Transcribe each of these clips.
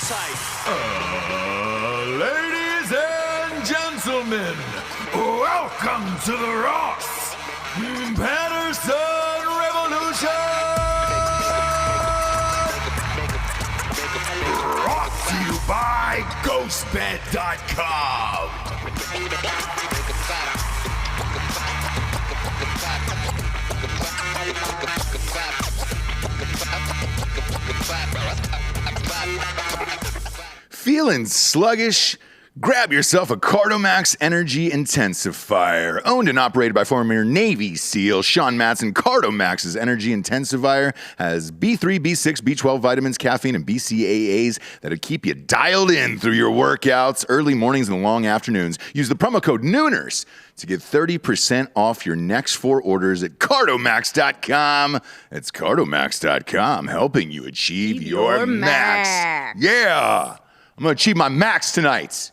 site. Ladies and gentlemen, welcome to the Ross Patterson Revolution! Brought to you by GhostBed.com. Feeling sluggish? Grab yourself a Cardomax Energy Intensifier. Owned and operated by former Navy SEAL Sean Matson, Cardomax's Energy Intensifier has B3, B6, B12 vitamins, caffeine, and BCAAs that'll keep you dialed in through your workouts, early mornings and long afternoons. Use the promo code Nooners to get 30% off your next 4 orders at Cardomax.com. It's Cardomax.com, helping you achieve your max. Yeah! I'm going to achieve my max tonight.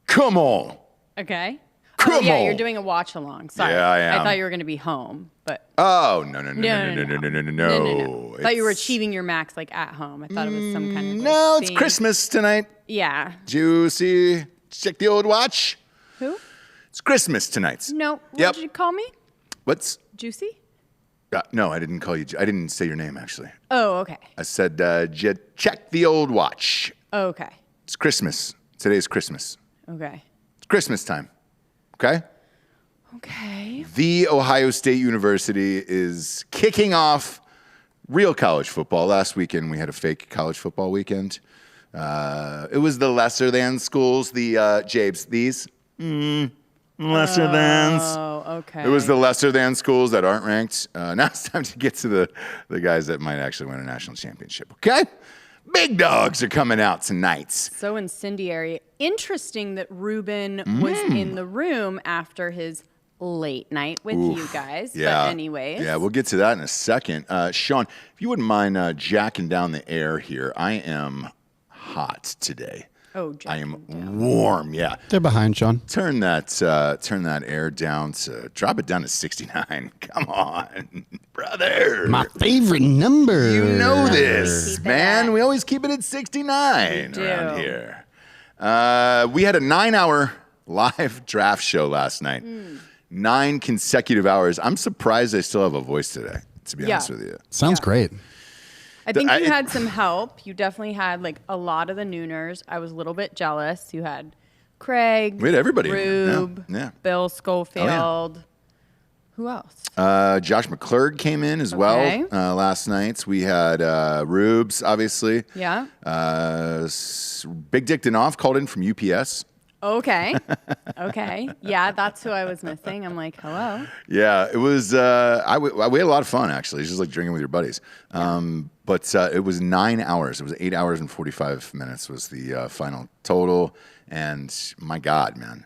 Come on. Okay. Come on. You're doing a watch along. Sorry. Yeah, I am. I thought you were going to be home, but. Oh, no. I thought you were achieving your max like at home. I thought it was some kind of. No, it's Christmas tonight. Yeah. Juicy. Check the old watch. Who? It's Christmas tonight. No. What Yep. did you call me? What's? Juicy? No, I didn't call you. I didn't say your name, actually. Oh, okay. I said, check the old watch. Oh, okay. It's Christmas. Today's Christmas. Okay. It's Christmas time. Okay? Okay. The Ohio State University is kicking off real college football. Last weekend, we had a fake college football weekend. It was the lesser than schools, the Jabes, these. Lesser thans. Oh, okay. It was the lesser than schools that aren't ranked. Now it's time to get to the guys that might actually win a national championship. Okay? Big dogs are coming out tonight. So incendiary. Interesting that Ruben was in the room after his late night with you guys. Yeah. But anyways. Yeah, we'll get to that in a second. Sean, if you wouldn't mind jacking down the air here, I am hot today. Oh, I am warm, yeah. They're behind, Sean. Turn that air down drop it down to 69. Come on, brother. My favorite number. You know this, Keep it man. at- We always keep it at 69 We around do. here. We had a 9-hour live draft show last night. 9 consecutive hours. I'm surprised I still have a voice today, to be honest with you. Sounds great. I think you had some help. You definitely had like a lot of the Nooners. I was a little bit jealous. You had Craig. We had everybody in here. Rube. Yeah. Bill Schofield. Who else? Josh McClurg came in as well last night. We had Rubes, obviously. Yeah. Big Dick Danoff called in from UPS. Okay. Okay. Yeah, that's who I was missing. I'm like, hello. Yeah, it was. We had a lot of fun actually. It's just like drinking with your buddies. But it was 9 hours. It was 8 hours and 45 minutes was the final total. And my God, man,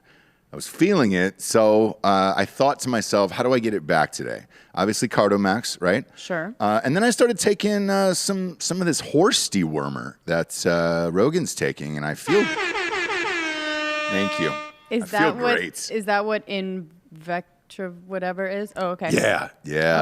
I was feeling it. So I thought to myself, how do I get it back today? Obviously, Cardomax, right? Sure. And then I started taking some of this horse dewormer that Rogan's taking, and I feel. Thank you. I feel great. Is that what Invectra whatever is? Oh, okay. Yeah,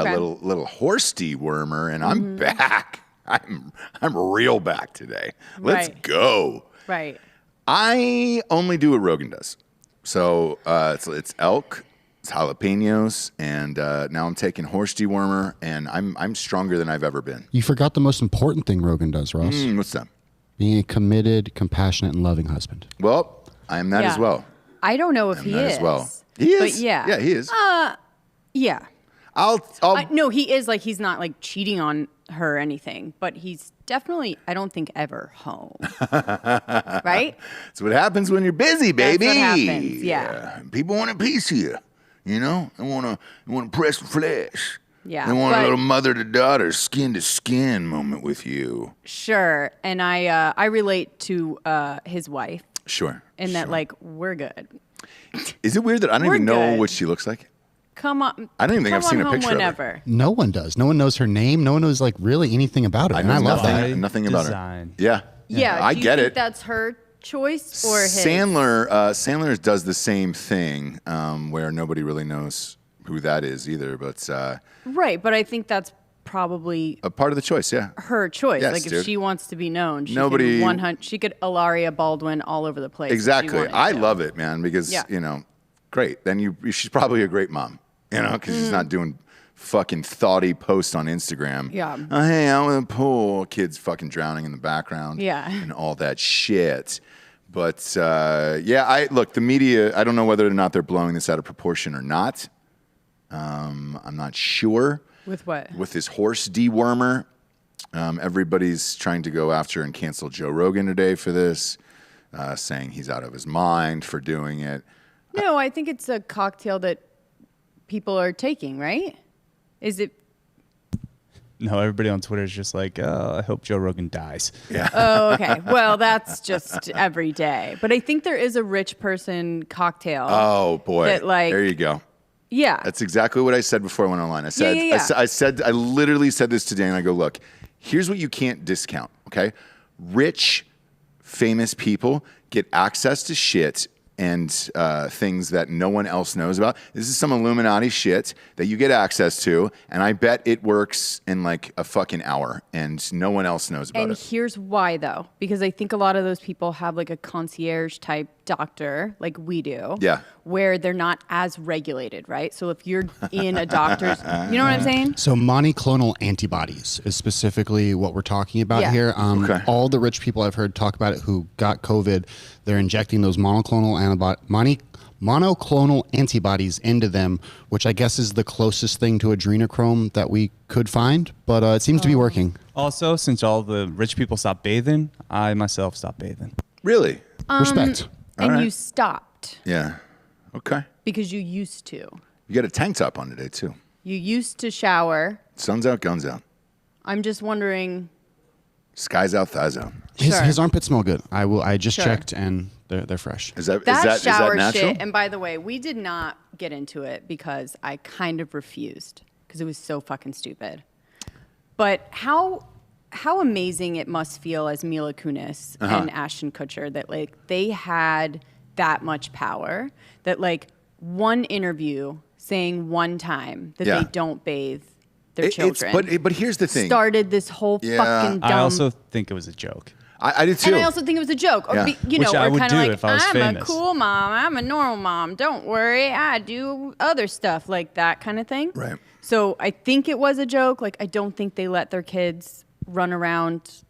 Okay. little horse dewormer, and I'm back. I'm real back today. Let's Right. go. Right. I only do what Rogan does. So it's elk, it's jalapenos, and now I'm taking horse dewormer, and I'm stronger than I've ever been. You forgot the most important thing Rogan does, Ross. What's that? Being a committed, compassionate, and loving husband. Well, I am that as well. I don't know if he That is. as well. He is. But yeah. Yeah, he is. Yeah. I'll No, he is like, he's not like cheating on her or anything, but he's definitely, I don't think ever home. Right? That's what happens when you're busy, baby. That's what happens, yeah. People want a piece of you. You know, they want to press the flesh. Yeah, They want a but- little mother to daughter, skin to skin moment with you. Sure. And I relate to his wife Sure. in that sure. like, we're good. Is it weird that I don't We're even know good. what she looks like? Come on. I don't even think I've come seen on a home picture of her. whenever. No one does. No one knows her name. No one knows like really anything about her. And I love that. Nothing about design. her. Yeah. Yeah. I do you get think it. That's her choice or his? Sandler does the same thing where nobody really knows who that is either. But Right. But I think that's probably A part of the choice, yeah. her choice. Yes, Like if dude. she wants to be known, she Nobody- can 100. She could Ilaria Baldwin all over the place. if she Exactly. wanted I to. love it, man, because, Yeah. great. Then she's probably a great mom, because she's not doing fucking thoughty posts on Instagram. Yeah. Oh, hey, I'm in the pool. Kids fucking drowning in the background. Yeah. And all that shit. But, look, the media, I don't know whether or not they're blowing this out of proportion or not. I'm not sure. With what? With this horse dewormer. Everybody's trying to go after and cancel Joe Rogan today for this, saying he's out of his mind for doing it. No, I think it's a cocktail that people are taking, right? Is it? No, everybody on Twitter is just like, I hope Joe Rogan dies. Yeah. Oh, okay. Well, that's just every day. But I think there is a rich person cocktail. Oh boy. That, like- there you go. Yeah. That's exactly what I said before I went online. I said, Yeah. I literally said this today, and I go, look, here's what you can't discount. Okay, rich, famous people get access to shit and things that no one else knows about. This is some Illuminati shit that you get access to, and I bet it works in like a fucking hour, and no one else knows about And it. here's why, though, because I think a lot of those people have like a concierge type doctor, like we do, Yeah. where they're not as regulated, right? So if you're in a doctor's, you know what I'm saying? So monoclonal antibodies is specifically what we're talking about Yeah. here. Okay. All the rich people I've heard talk about it who got COVID, they're injecting those monoclonal antibodies into them, which I guess is the closest thing to adrenochrome that we could find, but it seems to be working. Also, since all the rich people stopped bathing, I myself stopped bathing. Really? Respect. And right. you stopped Yeah. Okay. because you used to. You got a tank top on today too. You used to shower. Sun's out, guns out. I'm just wondering. Sky's out, thighs out. Sure. His armpits smell good. I just Sure. checked and they're fresh. Is that That is that shower natural? shit, and by the way, we did not get into it because I kind of refused because it was so fucking stupid. But how amazing it must feel as Mila Kunis and Ashton Kutcher that like they had that much power that like one interview saying one time that Yeah. they don't bathe their children But here's the thing. started this whole Yeah. fucking dumb. I also think it was a joke. I did too. And I also think it was a joke. Or Yeah. Which I or would kind do of like, if I was I'm famous. a cool mom. I'm a normal mom. Don't worry. I do other stuff like that kind of thing. Right. So I think it was a joke. Like, I don't think they let their kids run around,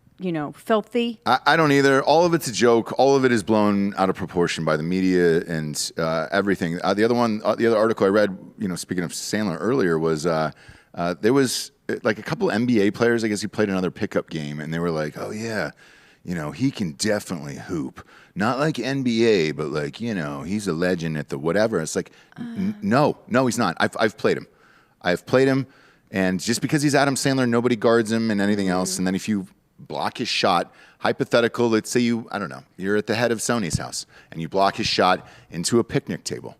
filthy. I don't either. All of it's a joke. All of it is blown out of proportion by the media and everything. The other article I read, speaking of Sandler earlier, was there was like a couple NBA players. I guess he played another pickup game, and they were like, "Oh yeah, he can definitely hoop. Not like NBA, but like he's a legend at the whatever." It's like, no, he's not. I've played him. I've played him, and just because he's Adam Sandler, nobody guards him and anything else. And then if you block his shot, hypothetical, let's say you're at the head of Sony's house and you block his shot into a picnic table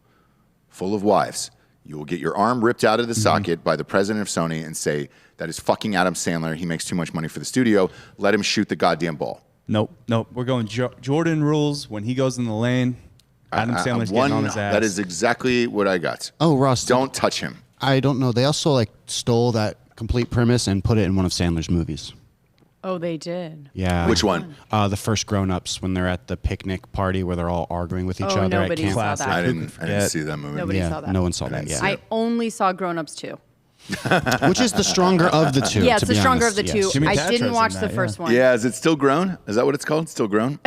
full of wives. You will get your arm ripped out of the socket by the president of Sony and say, that is fucking Adam Sandler. He makes too much money for the studio. Let him shoot the goddamn ball. Nope. We're going Jordan rules. When he goes in the lane, Adam Sandler's getting on his ass. That is exactly what I got. Oh, Ross. Don't touch him. I don't know. They also stole that complete premise and put it in one of Sandler's movies. Oh, they did. Yeah. Which one? The first Grown Ups, when they're at the picnic party where they're all arguing with each Oh, other. nobody saw Classic. that. I didn't forget? see that movie. Nobody saw that. No one saw that. didn't Yeah. see I only saw Grown Ups 2. Which is the stronger of the two. Yeah, to it's the be stronger honest. of the Yes. two. Jimmy I Patterson's didn't watch in the that, first one. Yeah, is it still grown? Is that what it's called? Still grown?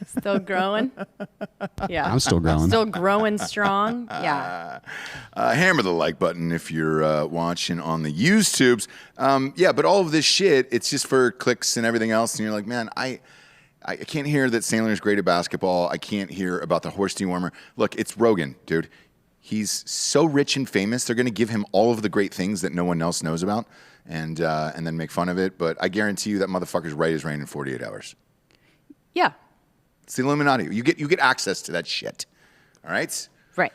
Still growing? Yeah. I'm still growing. Still growing strong? Yeah. Hammer the like button if you're watching on the YouTubes. But all of this shit, it's just for clicks and everything else. And you're like, man, I can't hear that Sandler's great at basketball. I can't hear about the horse dewormer. Look, it's Rogan, dude. He's so rich and famous. They're going to give him all of the great things that no one else knows about and then make fun of it. But I guarantee you that motherfucker's right as rain in 48 hours. Yeah. It's the Illuminati. You get access to that shit. All right? Right.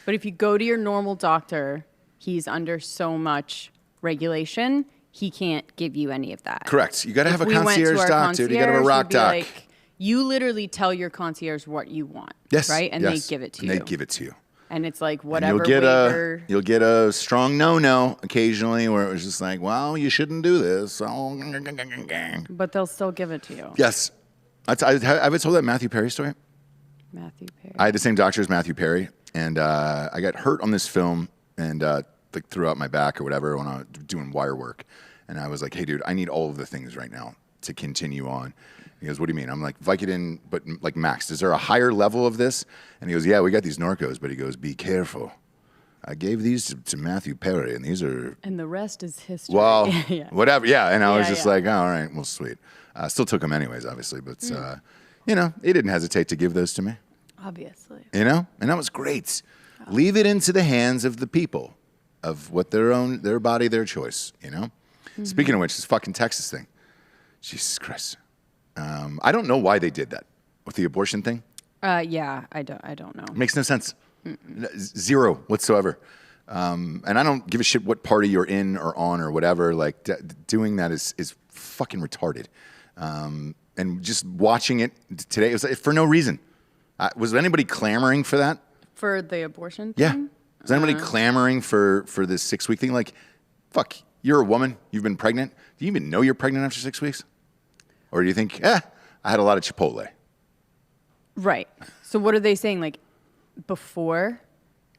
But if you go to your normal doctor, he's under so much regulation, he can't give you any of that. Correct. You got to have a If we went to concierge our doc, dude. You got to have a concierge, rock we'd be doc. like, you literally tell your concierge what you want. Yes. Right? And yes. they give it to and you. they give it to you. And it's like And whatever you'll get a strong no occasionally where it was just like, well, you shouldn't do this. But they'll still give it to you. Yes. Have I told that Matthew Perry story? Matthew Perry. I had the same doctor as Matthew Perry, and I got hurt on this film and like threw out my back or whatever when I was doing wire work. And I was like, hey, dude, I need all of the things right now to continue on. He goes, what do you mean? I'm like, Vicodin, but like max. Is there a higher level of this? And he goes, yeah, we got these Norcos, but he goes, be careful. I gave these to Matthew Perry, and these are... And the rest is history. Well, yeah. whatever. Yeah, and I was just yeah. like, oh, all right, well, sweet. Still took them anyways, obviously, but, you know, he didn't hesitate to give those to me. Obviously. You know? And that was great. Leave it into the hands of the people of what their body, their choice, you know? Mm-hmm. Speaking of which, this fucking Texas thing. Jesus Christ. I don't know why they did that with the abortion thing. Yeah, I don't know. It makes no sense. Zero whatsoever. And I don't give a shit what party you're in or on or whatever. Like doing that is fucking retarded. And just watching it today, it was for no reason. Was anybody clamoring for that? For the abortion Yeah. thing? Was anybody clamoring for this 6-week thing? Like, fuck, you're a woman. You've been pregnant. Do you even know you're pregnant after 6 weeks? Or do you think, I had a lot of Chipotle? Right. So what are they saying? Like before?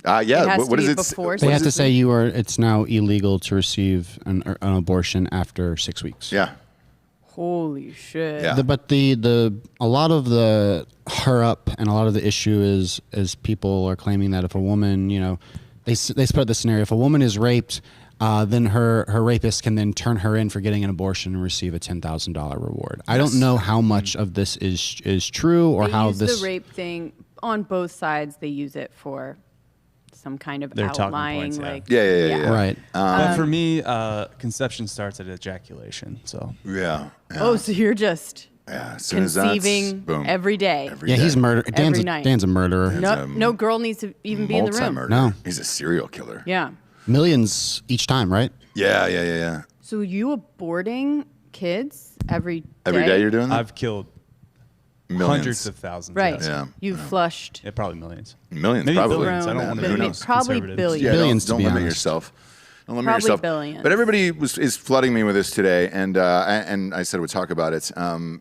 Yeah. It has What to is be it? before They what have is to it? say it's now illegal to receive an abortion after 6 weeks. Yeah. Holy shit. Yeah. But a lot of the hurry-up and a lot of the issue is people are claiming that if a woman, you know, they spread the scenario. If a woman is raped, then her rapist can then turn her in for getting an abortion and receive a $10,000 reward. I don't know how much of this is true or They how use this. the rape thing on both sides. They use it for some kind of Their talking outlying, points, yeah. like Yeah. Right. But for me, conception starts at ejaculation. So Yeah. Oh, so you're just Yeah. As soon as that's, conceiving boom. every day. Yeah, he's murder. Every night. Dan's a murderer. No girl needs to even be in the room. Multi-murder. No. He's a serial killer. Yeah. Millions each time, right? Yeah. So you aborting kids every day? Every day you're doing that? I've killed Millions. hundreds of thousands. Right. Yes. Yeah. You've flushed. Yeah, probably millions. Millions, Maybe probably. billions. I don't want to Who be knows? Probably conservative. billions. Yeah, Billions, don't to be limit honest. yourself. Don't limit Probably yourself. billions. But everybody is flooding me with this today, and I said we'd talk about it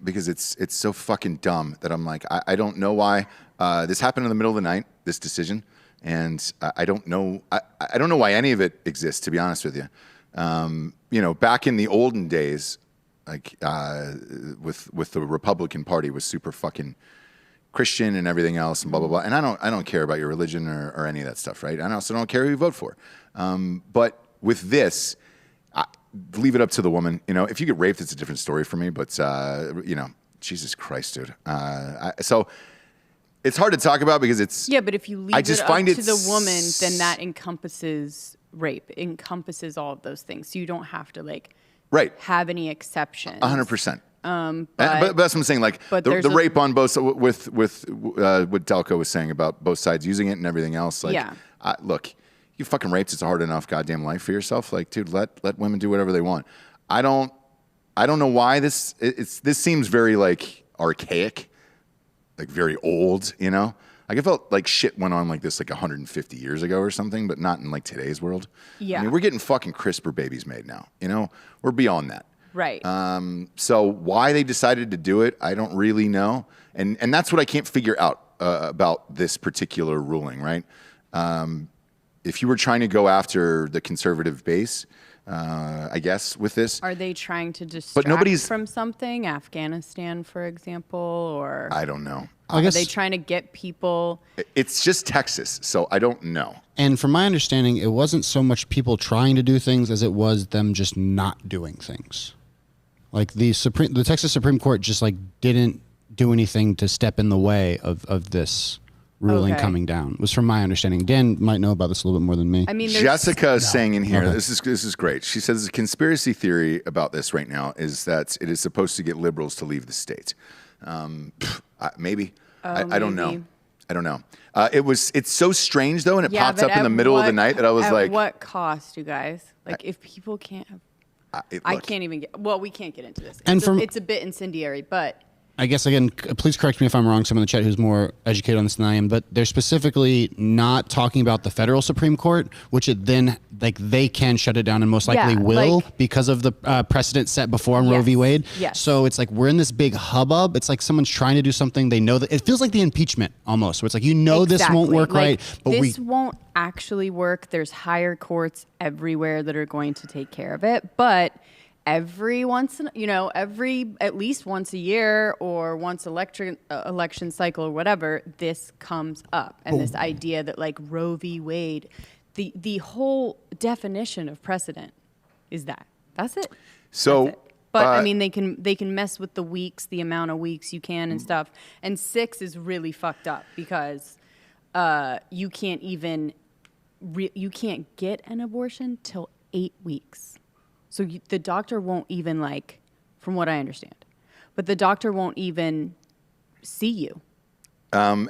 because it's so fucking dumb that I'm like, I don't know why this happened in the middle of the night, this decision, and I don't know. I don't know why any of it exists, to be honest with you. You know, back in the olden days, like with the Republican Party was super fucking Christian and everything else and blah blah blah. And I don't care about your religion or any of that stuff, right? I also don't care who you vote for. But with this, leave it up to the woman. You know, if you get raped, it's a different story for me. But you know, Jesus Christ, dude. So it's hard to talk about because it's But if you leave I just it up find to it the woman, then that encompasses rape, encompasses all of those things. So you don't have to like right. have any exceptions. 100%. But that's what I'm saying. Like but the there's a- rape on both with what Delco was saying about both sides using it and everything else. Like, Yeah. Look, you fucking raped. It's a hard enough goddamn life for yourself. Like, dude, let women do whatever they want. I don't know why this seems very like archaic, like very old. You know, like I felt like shit went on like this like 150 years ago or something, but not in like today's world. Yeah. I mean, we're getting fucking CRISPR babies made now. You know, we're beyond that. Right. So why they decided to do it, I don't really know. And that's what I can't figure out about this particular ruling, right? If you were trying to go after the conservative base, I guess, with this. Are they trying to distract nobody's- from something? Afghanistan, for example? Or I don't know. I are guess, they trying to get people? It's just Texas, so I don't know. and from my understanding, it wasn't so much people trying to do things as it was them just not doing things. Like the Texas Supreme Court just like didn't do anything to step in the way of this ruling Okay. coming down. Was from my understanding. Dan might know about this a little bit more than me. I mean, there's, Jessica is saying in here, Okay. this is great. She says the conspiracy theory about this right now is that it is supposed to get liberals to leave the state. Maybe. I don't know. maybe. I don't know. It's so strange though, and it yeah, pops but up in the at middle of the what- night that I was at like, what cost, you guys? Like, if people can't have, I look, can't even get. Well, we can't get into this. And It's, from- it's a bit incendiary, but I guess, again, please correct me if I'm wrong, someone in the chat who's more educated on this than I am, but they're specifically not talking about the federal Supreme Court, which it then, like, they can shut it down and most likely will because of the precedent set before on Roe v. Wade. Yes. So it's like we're in this big hubbub. It's like someone's trying to do something. They know that it feels like the impeachment almost, where it's like, this won't work right. But this won't actually work. There's higher courts everywhere that are going to take care of it. But every at least once a year or once election cycle or whatever, this comes up. And this idea that like Roe v. Wade, the whole definition of precedent is that. That's it. So, that's it. But I mean, they can mess with the weeks, the amount of weeks you can and stuff. And 6 is really fucked up because you can't get an abortion till 8 weeks. So the doctor won't even, like, from what I understand, but the doctor won't even see you. So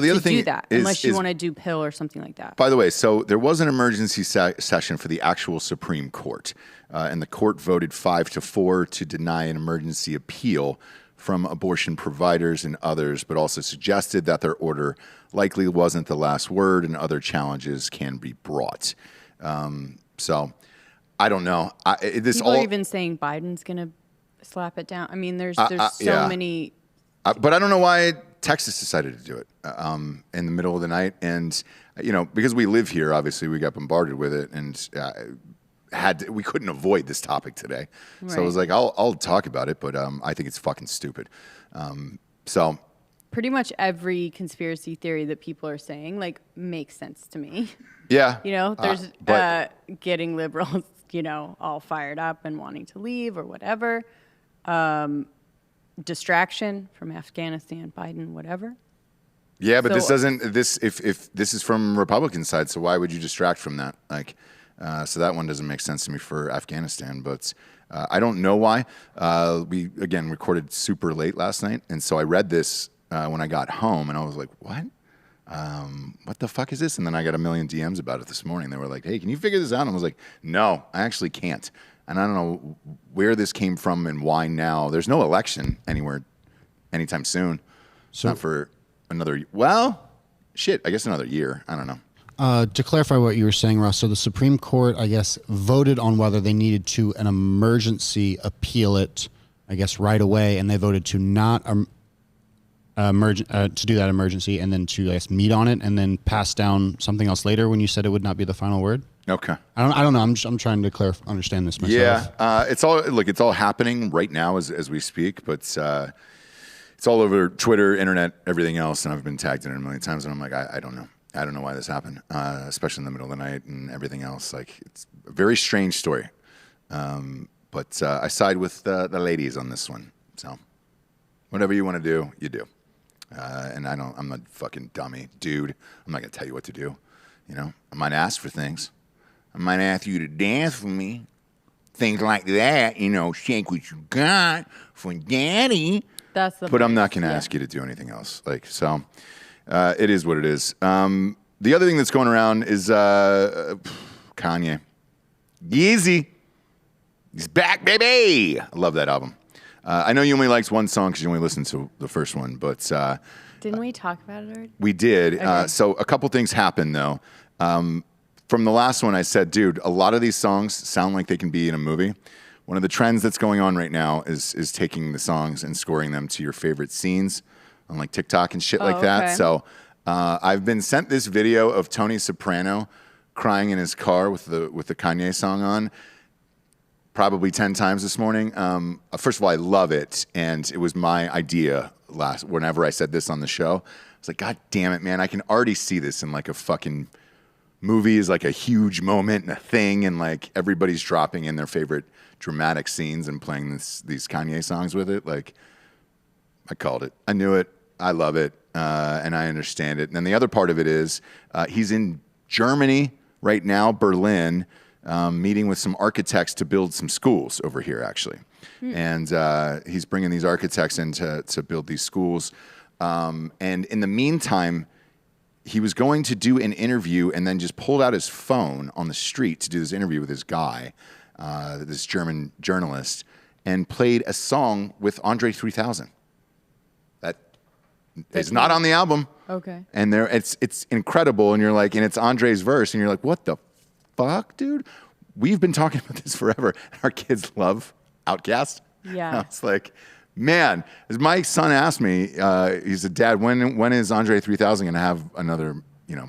the other thing do that unless you want to do pill or something like that. By the way, so there was an emergency session for the actual Supreme Court, and the court voted 5-4 to deny an emergency appeal from abortion providers and others, but also suggested that their order likely wasn't the last word and other challenges can be brought. So I don't know. People are even saying Biden's going to slap it down. I mean, there's so many. But I don't know why Texas decided to do it in the middle of the night. And, because we live here, obviously we got bombarded with it and we couldn't avoid this topic today. Right. So I was like, I'll talk about it, but I think it's fucking stupid. So pretty much every conspiracy theory that people are saying, like, makes sense to me. Yeah. There's getting liberals, all fired up and wanting to leave or whatever. Distraction from Afghanistan, Biden, whatever. Yeah, but if this is from Republican side, so why would you distract from that? Like, so that one doesn't make sense to me for Afghanistan, but I don't know why. We, again, recorded super late last night, and so I read this when I got home, and I was like, what? What the fuck is this? And then I got a million DMs about it this morning. They were like, hey, can you figure this out? And I was like, no, I actually can't. And I don't know where this came from and why now. There's no election anywhere anytime soon. So not for another, I guess another year. I don't know. To clarify what you were saying, Russ, so the Supreme Court, I guess, voted on whether they needed to an emergency appeal it, I guess, right away, and they voted to not to do that emergency and then to, I guess, meet on it and then pass down something else later when you said it would not be the final word. Okay. I don't know. I'm trying to understand this myself. Yeah. It's all happening right now as we speak, but it's all over Twitter, internet, everything else, and I've been tagged in it a million times, and I'm like, I don't know. I don't know why this happened, especially in the middle of the night and everything else. Like, it's a very strange story. But I side with the ladies on this one. So whatever you want to do, you do. And I'm a fucking dummy dude. I'm not going to tell you what to do. I might ask for things. I might ask you to dance for me. Things like that, shake what you got for daddy. But I'm not going to ask you to do anything else. So it is what it is. The other thing that's going around is Kanye. Yeezy. He's back, baby. I love that album. I know you only liked one song because you only listened to the first one, but didn't we talk about it already? We did. Okay. So a couple things happened though. From the last one, I said, dude, a lot of these songs sound like they can be in a movie. One of the trends that's going on right now is taking the songs and scoring them to your favorite scenes on like TikTok and shit like that. So I've been sent this video of Tony Soprano crying in his car with the Kanye song on. Probably 10 times this morning. First of all, I love it, and it was my idea whenever I said this on the show. I was like, God damn it, man! I can already see this in like a fucking movie, is like a huge moment and a thing, and like everybody's dropping in their favorite dramatic scenes and playing these Kanye songs with it. Like, I called it. I knew it. I love it, and I understand it. And then the other part of it is he's in Germany right now, Berlin. Meeting with some architects to build some schools over here, actually. And he's bringing these architects in to build these schools. And in the meantime, he was going to do an interview and then just pulled out his phone on the street to do this interview with this guy, this German journalist, and played a song with Andre 3000. It's not on the album. Okay. And it's incredible, and you're like, and it's Andre's verse, and you're like, what the fuck, dude? We've been talking about this forever. Our kids love Outkast. Yeah. And I was like, man, as my son asked me, he said, Dad, when is Andre 3000 going to have another,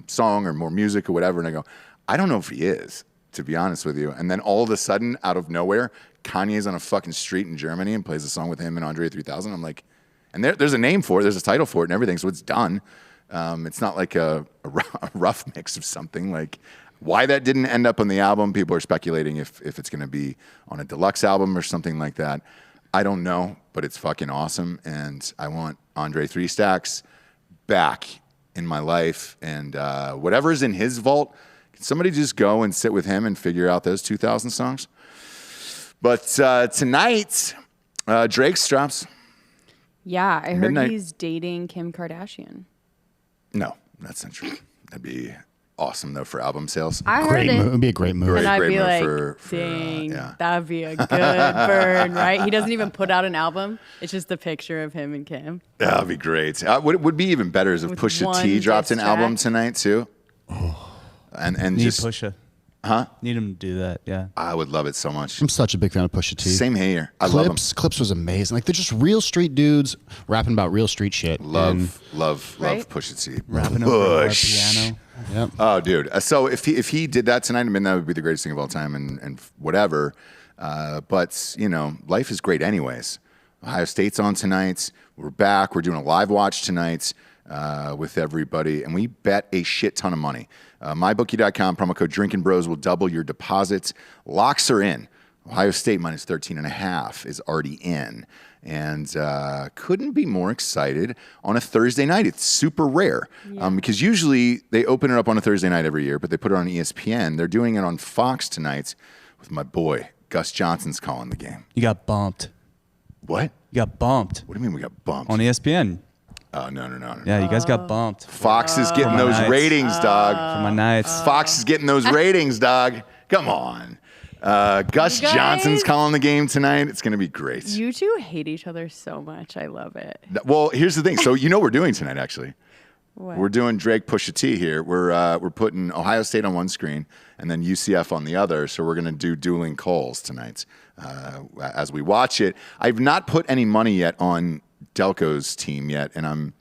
song or more music or whatever? And I go, I don't know if he is, to be honest with you. And then all of a sudden, out of nowhere, Kanye's on a fucking street in Germany and plays a song with him and Andre 3000. I'm like, and there's a name for it, there's a title for it and everything, so it's done. It's not like a rough mix of something. Like, why that didn't end up on the album, people are speculating if it's going to be on a deluxe album or something like that. I don't know, but it's fucking awesome, and I want Andre 3 Stacks back in my life, and whatever's in his vault, can somebody just go and sit with him and figure out those 2,000 songs? But tonight, Drake's drops. Yeah, I heard Midnight. he's dating Kim Kardashian. No, that's not true. That'd be awesome, though, for album sales. I heard Great it. move. It'd be a great move. And I'd great be move like, for, dang, yeah. that'd be a good burn, right? He doesn't even put out an album. It's just a picture of him and Kim. That'd be great. What would be even better is if With Pusha one T dropped an diss album track. tonight, too. And Need just, Pusha. huh? Need him to do that. Yeah. I would love it so much. I'm such a big fan of Pusha T. Same here. I love him. Clips was amazing. Like they're just real street dudes rapping about real street shit. Love Right? Pusha T. Rapping over our Push. piano. Yep. Oh, dude. So if he did that tonight, I mean, that would be the greatest thing of all time and whatever. But, life is great anyways. Ohio State's on tonight. We're back. We're doing a live watch tonight with everybody. And we bet a shit ton of money. MyBookie.com, promo code Drinking Bros will double your deposits. Locks are in. Ohio State minus 13.5 is already in. And couldn't be more excited on a Thursday night. It's super rare because usually they open it up on a Thursday night every year, but they put it on ESPN. They're doing it on Fox tonight with my boy, Gus Johnson's calling the game. You got bumped. What? You got bumped What do you mean we got bumped? on ESPN. Oh, no. Yeah, you guys got bumped Fox is getting those Nice. ratings, dog. for my nights. Fox is getting those ratings, dog. Come on. Gus You guys- Johnson's calling the game tonight. It's going to be great. You two hate each other so much. I love it. Well, here's the thing. So what we're doing tonight, actually. What? We're doing Drake Pusha T here. We're putting Ohio State on one screen and then UCF on the other. So we're going to do dueling calls tonight as we watch it. I've not put any money yet on Delco's team yet, and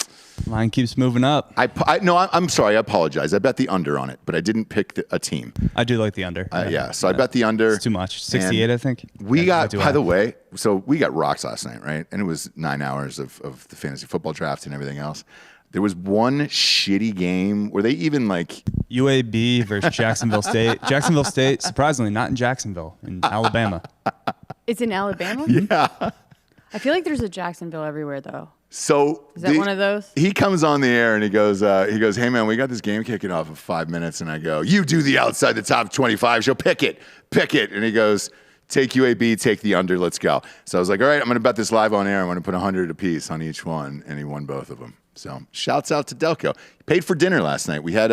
Line keeps moving up. I'm sorry. I apologize. I bet the under on it, but I didn't pick a team. I do like the under. Yeah, so I bet the under. It's too much. 68, And I think. We Yeah, got, not too by high. the way, so we got rocks last night, right? And it was 9 hours of the fantasy football draft and everything else. There was one shitty game where they even like UAB versus Jacksonville State. Jacksonville State, surprisingly, not in Jacksonville, in Alabama. It's in Alabama? yeah. I feel like there's a Jacksonville everywhere, though. So Is that one of those? He comes on the air and he goes, hey man, we got this game kicking off in 5 minutes, and I go, you do the outside the top 25 show, pick it, and he goes, take UAB, take the under, let's go. So I was like, all right, I'm gonna bet this live on air. I'm gonna put 100 apiece on each one, and he won both of them. So shouts out to Delco. He paid for dinner last night. We had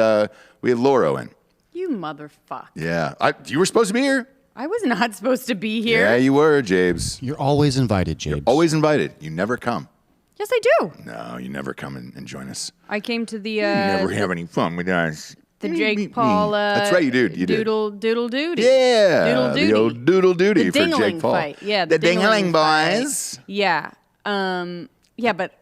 Loro in. You motherfucker. Yeah, you were supposed to be here. I was not supposed to be here. Yeah, you were, Jabes. You're always invited, James. Always invited. You never come. Yes, I do. No, you never come and join us. I came to the You never have any fun with us. the Jake Paul. That's right, you did. You did. Doodle duty. Yeah, Doodle the duty. old doodle duty The for Jake dingling Paul. fight. Yeah, the dingling fight. boys. Yeah. Yeah, but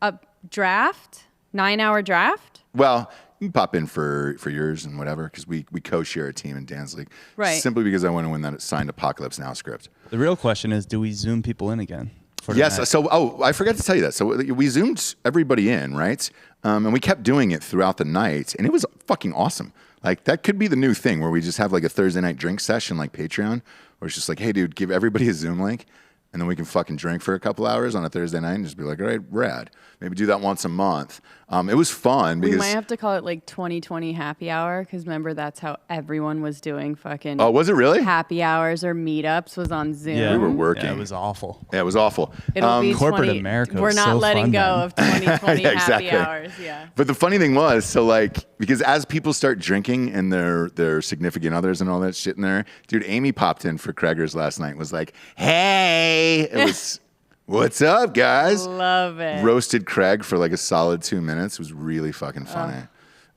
a draft, 9-hour draft. Well, you can pop in for yours and whatever because we co-share a team in Dan's league. Right. Simply because I want to win that signed Apocalypse Now script. The real question is, do we Zoom people in again? For Yes. tonight? So, I forgot to tell you that. So we zoomed everybody in, right? And we kept doing it throughout the night, and it was fucking awesome. Like that could be the new thing where we just have like a Thursday night drink session, like Patreon, where it's just like, hey, dude, give everybody a Zoom link, and then we can fucking drink for a couple hours on a Thursday night and just be like, all right, rad. Maybe do that once a month. It was fun We because. might have to call it like 2020 happy hour because remember that's how everyone was doing fucking Oh, was it really? happy hours or meetups was on Zoom. Yeah, We were working. Yeah, it was awful. Yeah, it was awful. It'll be corporate 20 America We're was not so letting fun go then. of 2020 Yeah, exactly. happy hours. Yeah. But the funny thing was, so like, because as people start drinking and their significant others and all that shit in there, dude, Amy popped in for Craigers last night and was like, hey, it What's up, guys? Love it. Roasted Craig for like a solid 2 minutes. It was really fucking funny.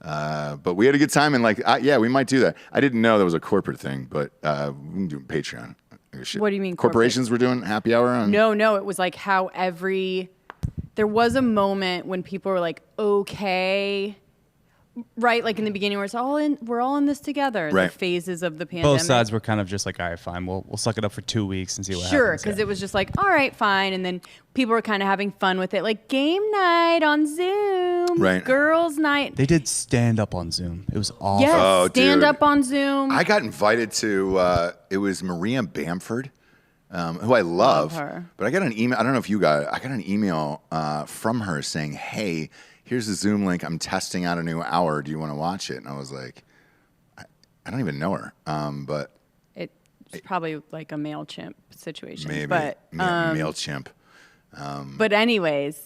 But we had a good time, and yeah, we might do that. I didn't know that was a corporate thing, but we can do Patreon. What do you mean corporations were doing happy hour on? No, it was like how there was a moment when people were like, okay, right? Like in the beginning where it's we're all in this together. Right. The phases of the pandemic. Both sides were kind of just like, all right, fine, we'll suck it up for 2 weeks and see what happens. Sure, because it was just like, all right, fine. And then people were kind of having fun with it, like game night on Zoom, Right. girls' night. They did stand up on Zoom. It was awful. Yes, Oh, stand dude. up on Zoom. I got invited to, it was Maria Bamford, who I love. her. But I got an email, I don't know if you got it, I got an email from her saying, hey, here's the Zoom link. I'm testing out a new hour. Do you want to watch it? And I was like, I don't even know her. But It's probably like a MailChimp situation. maybe. But, MailChimp. but anyways,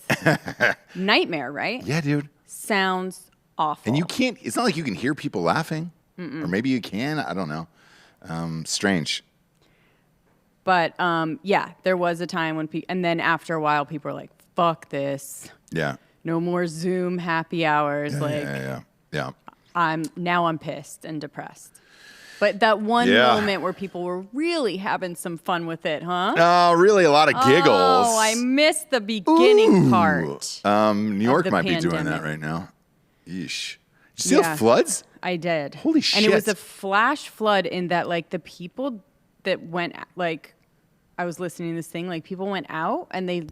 nightmare, right? Yeah, dude. Sounds awful. And you can't, it's not like you can hear people laughing. Or maybe you can. I don't know. Strange. But yeah, there was a time when and then after a while, people were like, fuck this. Yeah. No more Zoom happy hours. Yeah. I'm pissed and depressed. But that one moment where people were really having some fun with it, huh? Oh, really? A lot of giggles. Oh, I missed the beginning part. New York the might be doing pandemic. that right now. Yeesh. Did you see the floods? I did. Holy And it was shit. a flash flood in that, like, the people that went, like, I was listening to this thing, like, people went out and they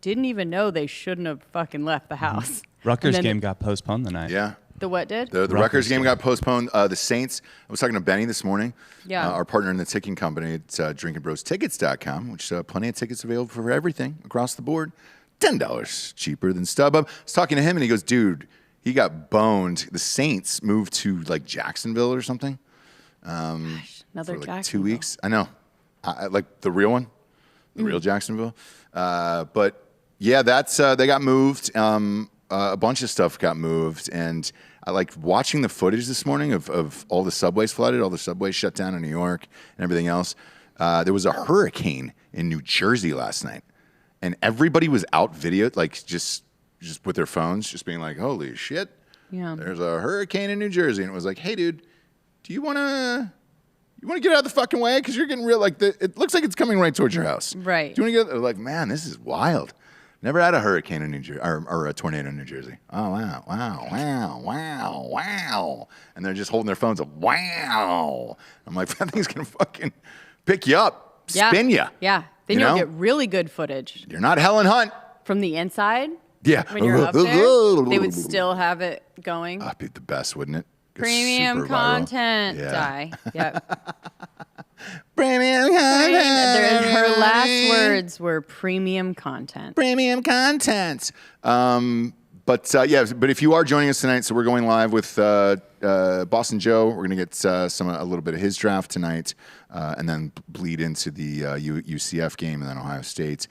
didn't even know they shouldn't have fucking left the house. Rutgers And then game got postponed tonight. Yeah. The what did? The Rutgers game got postponed. The Saints, I was talking to Benny this morning, our partner in the ticketing company. It's drinkingbrostickets.com, which plenty of tickets available for everything across the board. $10 cheaper than StubHub. I was talking to him, and he goes, dude, he got boned. The Saints moved to, like, Jacksonville or something. Another For, like, Jacksonville. 2 weeks. I know. Like, the real one. The real Jacksonville. But, yeah, that's they got moved. A bunch of stuff got moved, and I like watching the footage this morning of all the subways flooded, all the subways shut down in New York and everything else. There was a hurricane in New Jersey last night, and everybody was out videoed, like just with their phones, just being like, holy shit, there's a hurricane in New Jersey. And it was like, hey, dude, do you want to get out of the fucking way? Because you're getting real, like, it looks like it's coming right towards your house. Right. Do you want to get, like, man, this is wild. Never had a hurricane in New Jersey, or a tornado in New Jersey. Oh, wow. And they're just holding their phones up. Wow. I'm like, that thing's going to fucking pick you up, spin you. Yeah. Then You you'll know? get really good footage. You're not Helen Hunt. From the inside? Yeah. When you're up there, they would still have it going. That'd be the best, wouldn't it? Go Premium super viral. content. Yeah. Die. Yep. Premium content. Her last words were premium content. Premium content. But if you are joining us tonight, so we're going live with Boston Joe. We're going to get a little bit of his draft tonight, and then bleed into the UCF game and then Ohio State.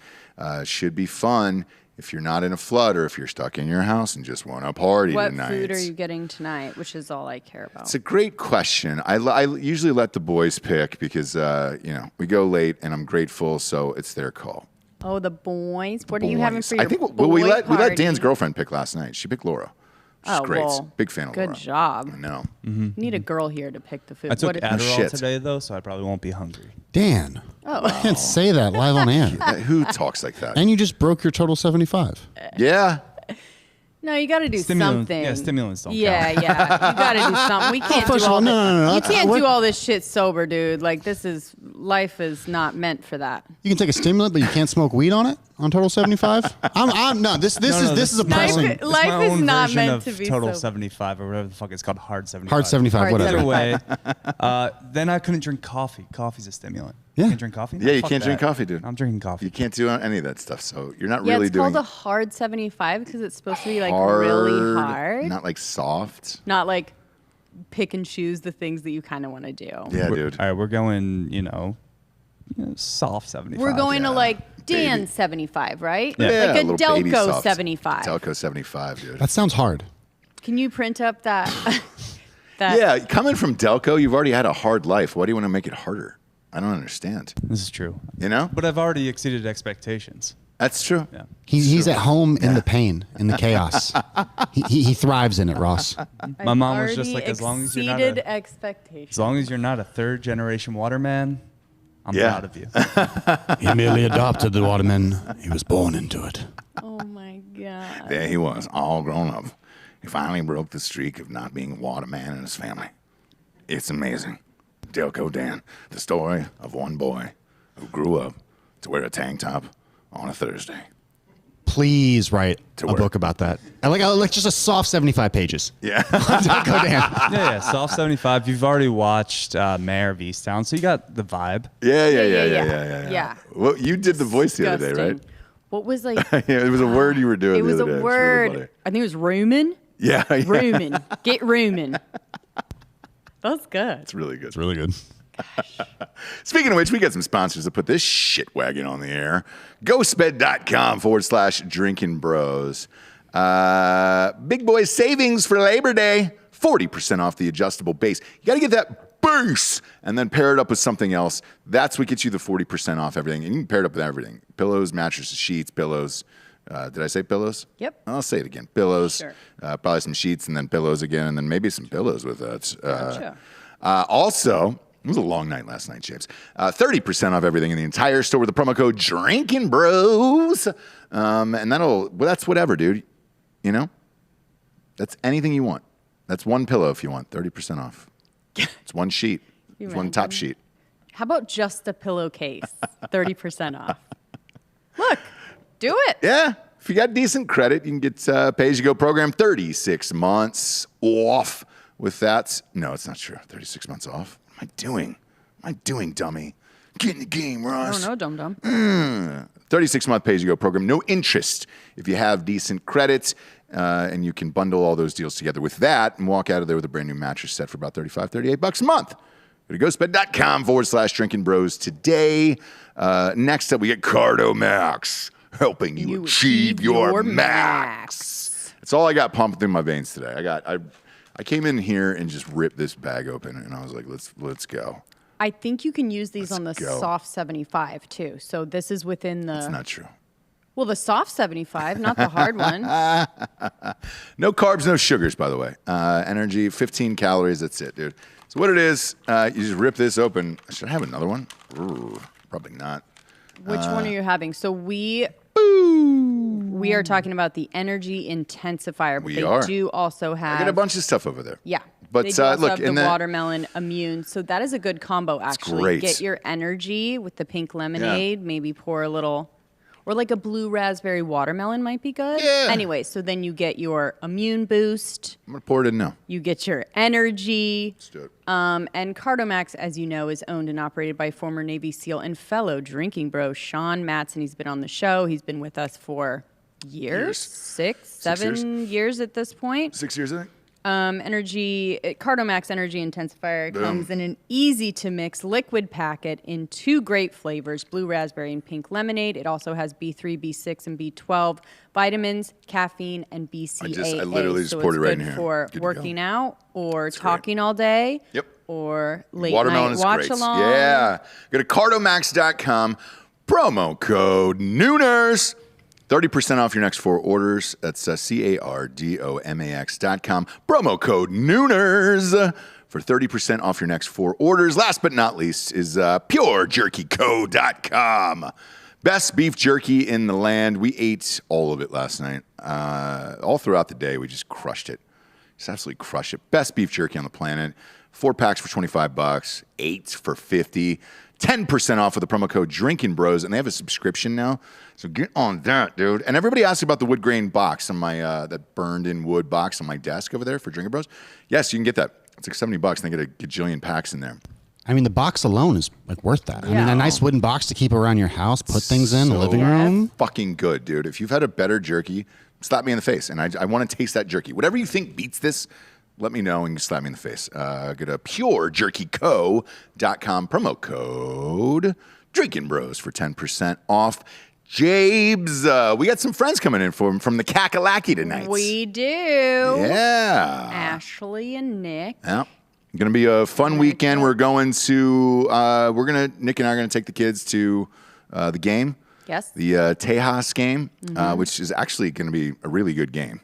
Should be fun if you're not in a flood or if you're stuck in your house and just want to party What tonight. food are you getting tonight? Which is all I care about. It's a great question. I usually let the boys pick because we go late and I'm grateful, so it's their call. Oh, the boys. What are you having for your I think boy we let party? Dan's girlfriend pick last night. She picked Laura. She's great. Well, Big fan of Laura. Good job. I know. Need a girl here to pick the food. I took What- Adderall shit. today, though, so I probably won't be hungry. Dan, Oh. you can't say that live on air. Who talks like that? And you just broke your total 75. Yeah. No, you got to do Stimulant- something. yeah, stimulants don't Yeah, you got to do something. We can't first do of all all, this. no. You can't do all this shit sober, dude. Like life is not meant for that. You can take a stimulant, but you can't smoke weed on it on total 75. This is a Life- pressing It's my life is own not version meant of to be total sober. 75 or whatever the fuck it's called, hard 75. hard 75, Hard whatever. 75. Either way, then I couldn't drink coffee. Coffee's a stimulant. Yeah. You can't drink coffee? No, Yeah, you fuck can't drink that. coffee, dude. I'm drinking coffee. You can't do any of that stuff, so you're not Yeah, really it's doing called a hard 75 because it's supposed to be like hard, really hard. not like soft. Not like pick and choose the things that you kind of want to do. Yeah, We're- dude. All right, we're going, soft 75. We're going yeah. to like Baby. Dan 75, right? Yeah. Yeah, Like a little baby Delco soft. 75. Delco 75, dude. That sounds hard. Can you print up that? Yeah, coming from Delco, you've already had a hard life. Why do you want to make it harder? I don't understand. This is true. You know? But I've already exceeded expectations. That's true. Yeah. He's at home in the pain, in the chaos. he thrives in it, Ross. My mom was just like, as long as you're not a third generation waterman, I'm proud of you. He merely adopted the waterman. He was born into it. Oh my God. There he was, all grown up. He finally broke the streak of not being a waterman in his family. It's amazing. Delco Dan, the story of one boy who grew up to wear a tank top on a Thursday. Please write a book about that. I like just a soft 75 pages. Yeah. Delco Dan. Yeah, soft 75. You've already watched Mayor of Easttown, so you got the vibe. Yeah. Well, you did the voice the other day, right? What was like? Yeah, it was a word you were doing. It was the other a day. word. Really I think it was roomin'. Yeah. Roomin'. Get roomin'. That's good. It's really good. It's really good. Speaking of which, we got some sponsors to put this shit wagon on the air. GhostBed.com/drinking bros. Big boy savings for Labor Day. 40% off the adjustable base. You got to get that base and then pair it up with something else. That's what gets you the 40% off everything. And you can pair it up with everything. Pillows, mattresses, sheets, pillows. Did I say pillows? Yep. I'll say it again. Pillows. Sure. Probably some sheets and then pillows again and then maybe some pillows with that. Gotcha. Also, it was a long night last night, James. 30% off everything in the entire store with the promo code Drinking Bros. And that's whatever, dude. You know? That's anything you want. That's one pillow if you want, 30% off. It's one sheet. It's one top sheet. How about just a pillowcase? 30% off. Look, do it. Yeah. If you got decent credit, you can get pay-as-you-go program 36 months off with that. No, it's not true. 36 months off. What am I doing? What am I doing, dummy? Get in the game, Ross. No, dum-dum. 36-month pay-as-you-go program. No interest if you have decent credit, and you can bundle all those deals together with that and walk out of there with a brand new mattress set for about $35, $38 a month. Go to ghostbed.com/drinking bros today. Next up, we get Cardomax, helping you achieve your max. That's all I got pumping through my veins today. I came in here and just ripped this bag open, and I was like, let's go. I think you can use these on the soft 75 too. So this is within the. That's not true. Well, the soft 75, not the hard one. No carbs, no sugars, by the way. Energy, 15 calories. That's it, dude. So what it is, you just rip this open. Should I have another one? Ooh, probably not. Which one are you having? So we are talking about the energy intensifier. But We are. do also have. I got a bunch of stuff over there. Yeah. But they do also look, have the watermelon immune. So that is a good combo, actually. great. Get your energy with the pink lemonade. Yeah. Maybe pour a little, or like a blue raspberry watermelon might be good. Yeah. Anyway, so then you get your immune boost. I'm going to pour it in now. You get your energy. Let's do it. And Cardomax, as you know, is owned and operated by former Navy SEAL and fellow drinking bro Sean Matson. He's been on the show. He's been with us for years. 7 years at this point. 6 years, I think. Cardomax Energy Intensifier comes in an easy-to-mix liquid packet in 2 great flavors, blue raspberry and pink lemonade. It also has B3, B6, and B12 vitamins, caffeine, and BCAA. I literally just so poured it's it right in good here. for Good to working go. out or talking all day. Yep. Or late Watermelon night is watch great. along. Yeah. Go to cardomax.com, promo code Nooners. 30% off your next 4 orders. That's cardomax.com. Promo code Nooners for 30% off your next 4 orders. Last but not least is purejerkyco.com. Best beef jerky in the land. We ate all of it last night. All throughout the day, we just crushed it. Just absolutely crushed it. Best beef jerky on the planet. 4 packs for $25, 8 for $50. 10% off with the promo code Drinking Bros, and they have a subscription now. So get on that, dude. And everybody asked about the wood grain box on my that burned in wood box on my desk over there for Drinking Bros. Yes, you can get that. It's like $70, and they get a gajillion packs in there. I mean, the box alone is like worth that. I mean, a nice wooden box to keep around your house, put things in the living room. Fucking good, dude. If you've had a better jerky, slap me in the face, and I want to taste that jerky. Whatever you think beats this, let me know and slap me in the face. Go to purejerkyco.com, promo code Drinking Bros for 10% off. Jabes, we got some friends coming in from the Kakalaki tonight. We do. Yeah. Ashley and Nick. Yeah. Going to be a fun weekend. We're going to, Nick and I are going to take the kids to the game. Yes. The Tejas game, which is actually going to be a really good game.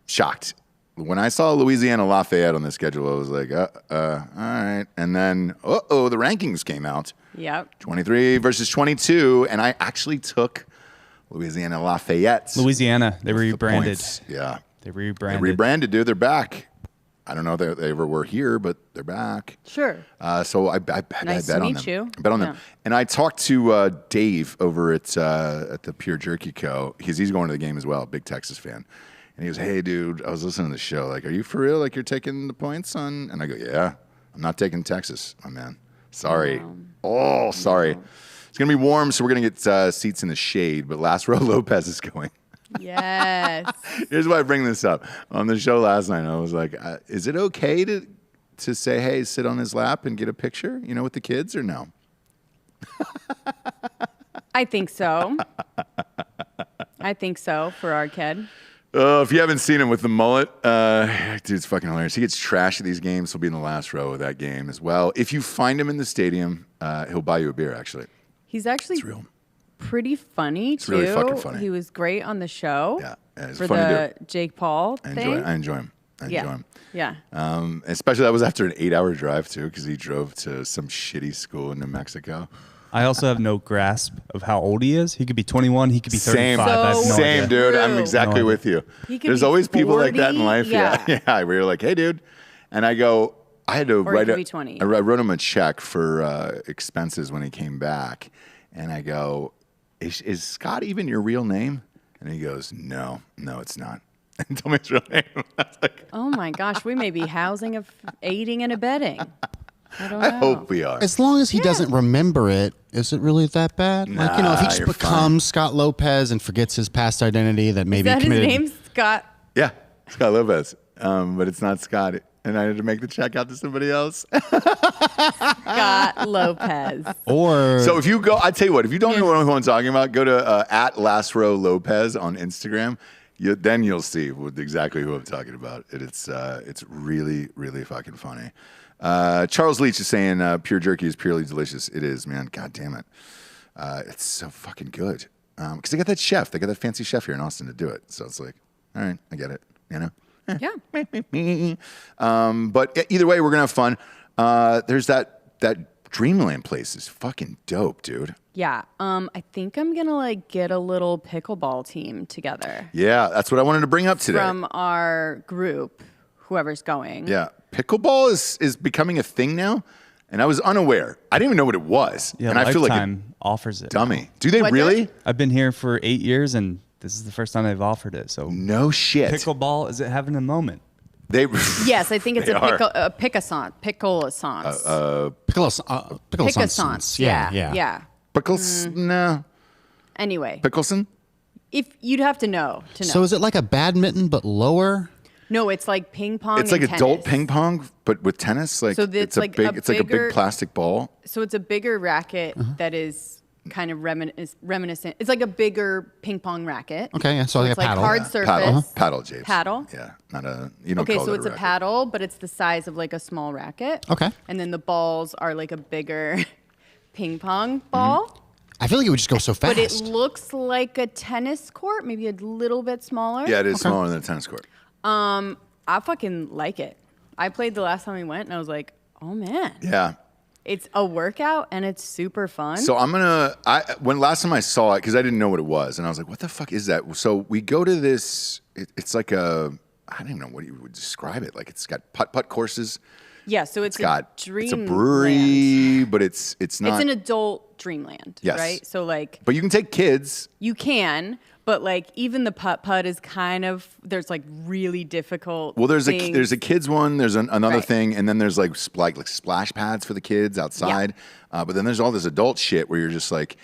Shocked. When I saw Louisiana Lafayette on the schedule, I was like, all right. And then, the rankings came out. Yep. 23 versus 22. And I actually took Louisiana Lafayette. Louisiana, they rebranded. Yeah. They rebranded. They rebranded, dude. They're back. I don't know if they ever were here, but they're back. Sure. So I bet Nice on to meet them. you. I bet on Yeah. them. And I talked to Dave over at the Pure Jerky Co. because he's going to the game as well, big Texas fan. And he goes, hey, dude, I was listening to the show. Like, are you for real? Like, you're taking the points on? And I go, yeah, I'm not taking Texas, my man. Sorry. Oh, sorry. It's going to be warm, so we're going to get seats in the shade. But Last Row Lopez is going. Yes. Here's why I bring this up. On the show last night, I was like, is it okay to say, hey, sit on his lap and get a picture, with the kids or no? I think so. I think so for our kid. If you haven't seen him with the mullet, dude's fucking hilarious. He gets trashed at these games. He'll be in the last row of that game as well. If you find him in the stadium, he'll buy you a beer, actually. He's actually It's real. pretty funny, too. really fucking funny. He was great on the show. Yeah, he's for a funny the dude. Jake Paul I thing. enjoy him. I enjoy him. Yeah. Especially that was after an 8-hour drive, too, because he drove to some shitty school in New Mexico. I also have no grasp of how old he is. He could be 21. He could be 35. I have no Same, idea. dude. I'm True. exactly No with you. He could There's be always people like that in 40, life. yeah. Yeah. Where you're like, hey, dude. And I go, I had to Or he write could be 20. I wrote him a check for expenses when he came back. And I go, is Scott even your real name? And he goes, no, it's not. And told me his real name. I was like, Oh, my gosh. We may be housing, aiding, and abetting. I don't know. I hope we are. As long as he doesn't remember it, is it really that bad? If he just you're becomes Scott Lopez and forgets his past identity that maybe Is that his committed. name, Scott? Yeah, Scott Lopez. But it's not Scott. And I had to make the check out to somebody else. Scott Lopez. Or So if you go, I tell you what, if you don't know who I'm talking about, go to at Last Row Lopez on Instagram. Then you'll see exactly who I'm talking about. It's really, really fucking funny. Charles Leach is saying pure jerky is purely delicious. It is, man. God damn it. It's so fucking good. Because they got that chef. They got that fancy chef here in Austin to do it. So it's like, all right, I get it. Yeah. But either way, we're going to have fun. There's that Dreamland place is fucking dope, dude. Yeah. I think I'm going to get a little pickleball team together Yeah, that's what I wanted to bring up today. from our group, whoever's going. Yeah, pickleball is becoming a thing now, and I was unaware. I didn't even know what it was, Yeah, and I feel like a Lifetime offers it. dummy. Do they What really? does? I've been here for 8 years, and this is the first time they've offered it. So No shit. pickleball is it having a moment? They Yes, I think it's They are. pickle-a-sance. Pickle-a-sance. Yeah. Pickles? No. Anyway, Pickleson? if you'd have to know to know. So is it like a badminton but lower? No, it's like ping pong. It's like and adult tennis. ping pong, but with tennis. Like So it's like big. a It's like a bigger- big plastic ball. So it's a bigger racket that is kind of reminiscent. It's like a bigger ping pong racket. Okay, yeah, so like it's a like paddle. hard Yeah. surface. Paddle, paddle, James. Paddle? Yeah, not a. You don't Okay, call so it it's a racket. paddle, but it's the size of like a small racket. Okay. And then the balls are like a bigger ping pong Mm-hmm. ball. I feel like it would just go so fast. But it looks like a tennis court, maybe a little bit smaller. Yeah, it is smaller than a tennis court. I fucking like it. I played the last time we went, and I was like, oh man, Yeah. it's a workout and it's super fun. So when last time I saw it, because I didn't know what it was, and I was like, what the fuck is that? So we go to this, it's like I don't even know what you would describe it. Like it's got putt-putt courses. yeah, so it's It's a dreamland. brewery, but it's not. It's an adult dreamland, Yes. right? So like But you can take kids. you can, but like even the putt is kind of there's like really difficult. Well, there's things. a kids one. There's another Right. thing, and then there's like splash pads for the kids outside. But then there's all this adult shit where you're just like,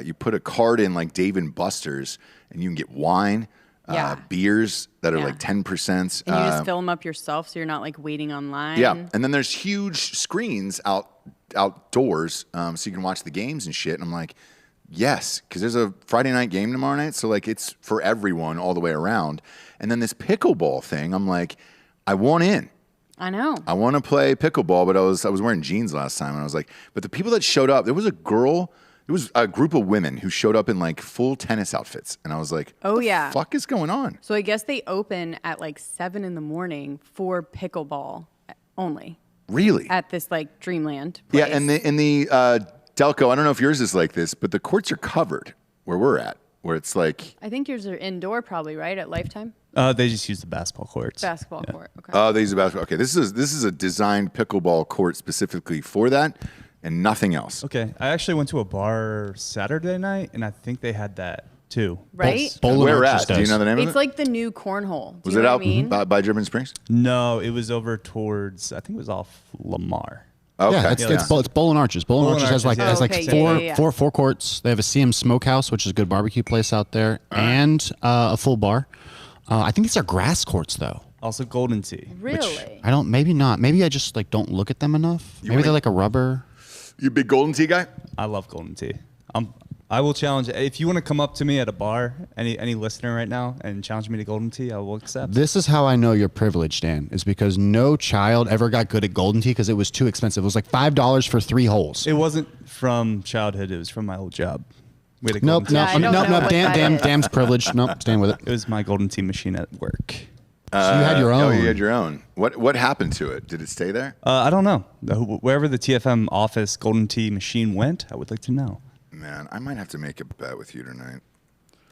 you put a card in like Dave and Buster's, and you can get wine, Yeah. beers that are Yeah. like 10%. and you just fill them up yourself, so you're not like waiting online. Yeah, and then there's huge screens outdoors, so you can watch the games and shit. And I'm like, yes, because there's a Friday night game tomorrow night, so like it's for everyone all the way around. And then this pickleball thing, I'm like, I want in. I know. I want to play pickleball, but I was wearing jeans last time, and I was like, but the people that showed up, there was a girl It was a group of women who showed up in like full tennis outfits, and I was like, "Oh yeah, what the fuck is going on?" So I guess they open at like 7 a.m. for pickleball only. Really? At this like Dreamland place. Yeah, and in the Delco, I don't know if yours is like this, but the courts are covered where we're at, where it's like. I think yours are indoor, probably, right? At Lifetime. They just use the basketball courts. Basketball court. Okay. Oh, they use a basketball. Okay, this is a designed pickleball court specifically for that. And nothing else. Okay. I actually went to a bar Saturday night, and I think they had that too. Right? Where at? Do you know the name of it? It's like the new cornhole. Was it out by German Springs? No, it was over towards, I think it was off Lamar. Okay. Yeah, it's Bowl and Arches. Bowl and Arches has like four courts. They have a CM Smokehouse, which is a good barbecue place out there, and a full bar. I think these are grass courts though. Also Golden Tee. Really? I don't. Maybe not. Maybe I just like don't look at them enough. Maybe they're like a rubber. You a big Golden Tee guy? I love Golden Tee. I will challenge. If you want to come up to me at a bar, any listener right now, and challenge me to Golden Tee, I will accept. This is how I know you're privileged, Dan, is because no child ever got good at Golden Tee because it was too expensive. It was like $5 for 3 holes. It wasn't from childhood. It was from my old job. Nope. Dam's privileged. Nope, staying with it. It was my Golden Tee machine at work. So you had your own. Oh, you had your own. What happened to it? Did it stay there? I don't know. Wherever the TFM office Golden Tee machine went, I would like to know. Man, I might have to make a bet with you tonight.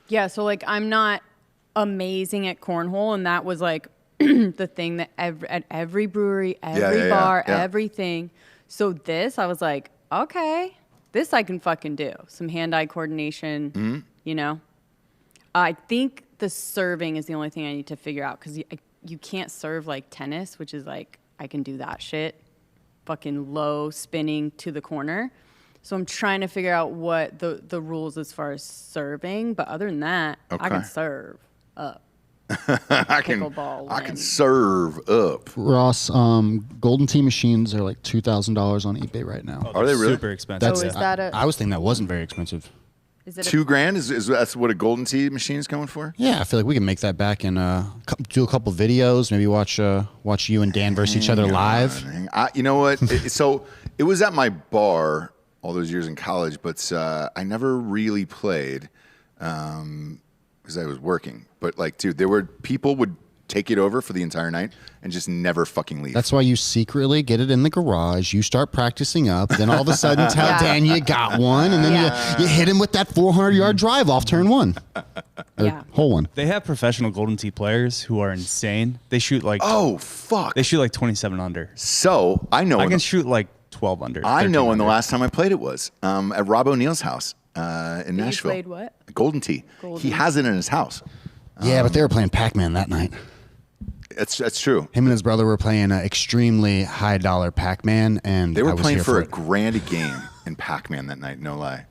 Yeah, so like I'm not amazing at cornhole, and that was like the thing that at every brewery, every bar, everything. So this, I was like, okay, this I can fucking do. Some hand-eye coordination, you know. I think the serving is the only thing I need to figure out because you can't serve like tennis, which is like I can do that shit, fucking low spinning to the corner. So I'm trying to figure out what the rules as far as serving, but other than that, I can serve up. I can serve up. Ross, Golden Tee machines are like $2,000 on eBay right now. Are they really? Super expensive? I was thinking that wasn't very expensive. Is it $2,000 is that's what a Golden Tee machine is going for? Yeah, I feel like we can make that back and do a couple videos. Maybe watch you and Dan versus each other live. You know what? So it was at my bar all those years in college, but I never really played because I was working. But like, dude, people would take it over for the entire night and just never fucking leave. That's why you secretly get it in the garage. You start practicing up. Then all of a sudden tell Dan you got one. And then you hit him with that 400-yard drive off turn one. Hole one. They have professional Golden Tee players who are insane. They shoot like... Oh, fuck. They shoot like 27 under. So, I know... I can shoot like 12 under. I know when the last time I played it was at Rob O'Neill's house in Nashville. You played what? Golden Tee. He has it in his house. Yeah, but they were playing Pac-Man that night. That's true. Him and his brother were playing an extremely high dollar Pac-Man, and they were playing for $1,000 a game in Pac-Man that night. No lie,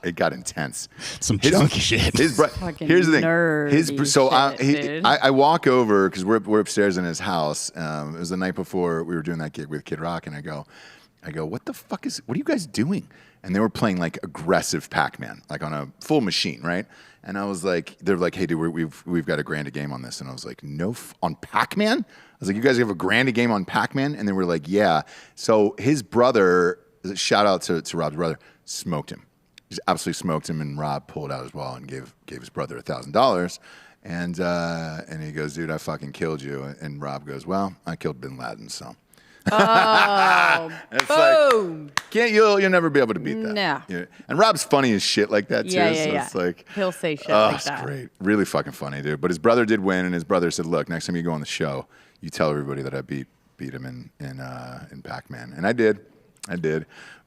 it got intense. Some junky shit. Here's the thing. I walk over because we're upstairs in his house. It was the night before we were doing that gig with Kid Rock, and I go, what are you guys doing? And they were playing like aggressive Pac-Man, like on a full machine, right? And I was like, they're like, hey, dude, we've got $1,000 a game on this. And I was like, no, on Pac-Man? I was like, you guys have $1,000 a game on Pac-Man? And they were like, yeah. So his brother, shout out to Rob's brother, smoked him. Just absolutely smoked him. And Rob pulled out his wallet and gave his brother $1,000. And he goes, dude, I fucking killed you. And Rob goes, well, I killed Bin Laden, so. Oh, boom! Like, you'll never be able to beat that. No. Yeah. And Rob's funny as shit like that too. Yeah. It's like he'll say shit like it's that. Great, really fucking funny, dude. But his brother did win, and his brother said, "Look, next time you go on the show, you tell everybody that I beat him in Pac-Man." And I did.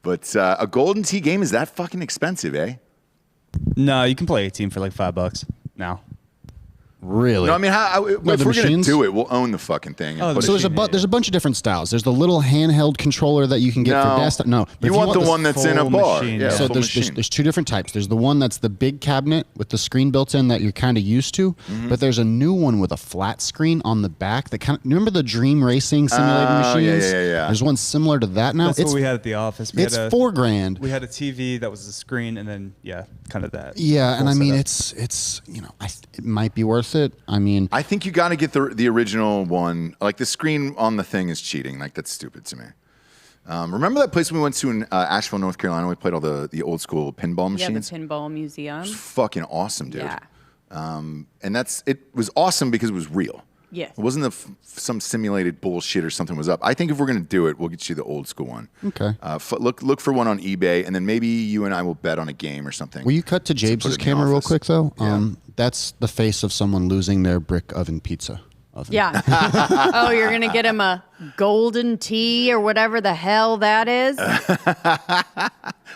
But a Golden Tee game is that fucking expensive, eh? No, you can play 18 for like $5 now. Really? No, I mean, if we're going to do it, we'll own the fucking thing. So there's a bunch of different styles. There's the little handheld controller that you can get for desktop. No, but you want the one that's in a bar. Machine, yeah, so there's 2 different types. There's the one that's the big cabinet with the screen built in that you're kind of used to, but there's a new one with a flat screen on the back that remember the Dream Racing simulator machines? Yeah. There's one similar to that now. That's what we had at the office. It's $4,000. We had a TV that was the screen, and then kind of that. Yeah, and I mean it's it might be worth it. I mean, I think you got to get the original one. Like the screen on the thing is cheating. Like that's stupid to me. Remember that place we went to in Asheville, North Carolina? We played all the old school pinball Yeah, the machines. pinball museum. It was fucking awesome, dude. Yeah. And it was awesome because it was real. Yes. It wasn't some simulated bullshit or something was up. I think if we're gonna do it, we'll get you the old school one. Okay. Look for one on eBay, and then maybe you and I will bet on a game or something. Will you cut to put James' it in the camera real office. quick, though? Yeah. That's the face of someone losing their brick oven pizza oven. Yeah. Oh, you're going to get him a golden tea or whatever the hell that is?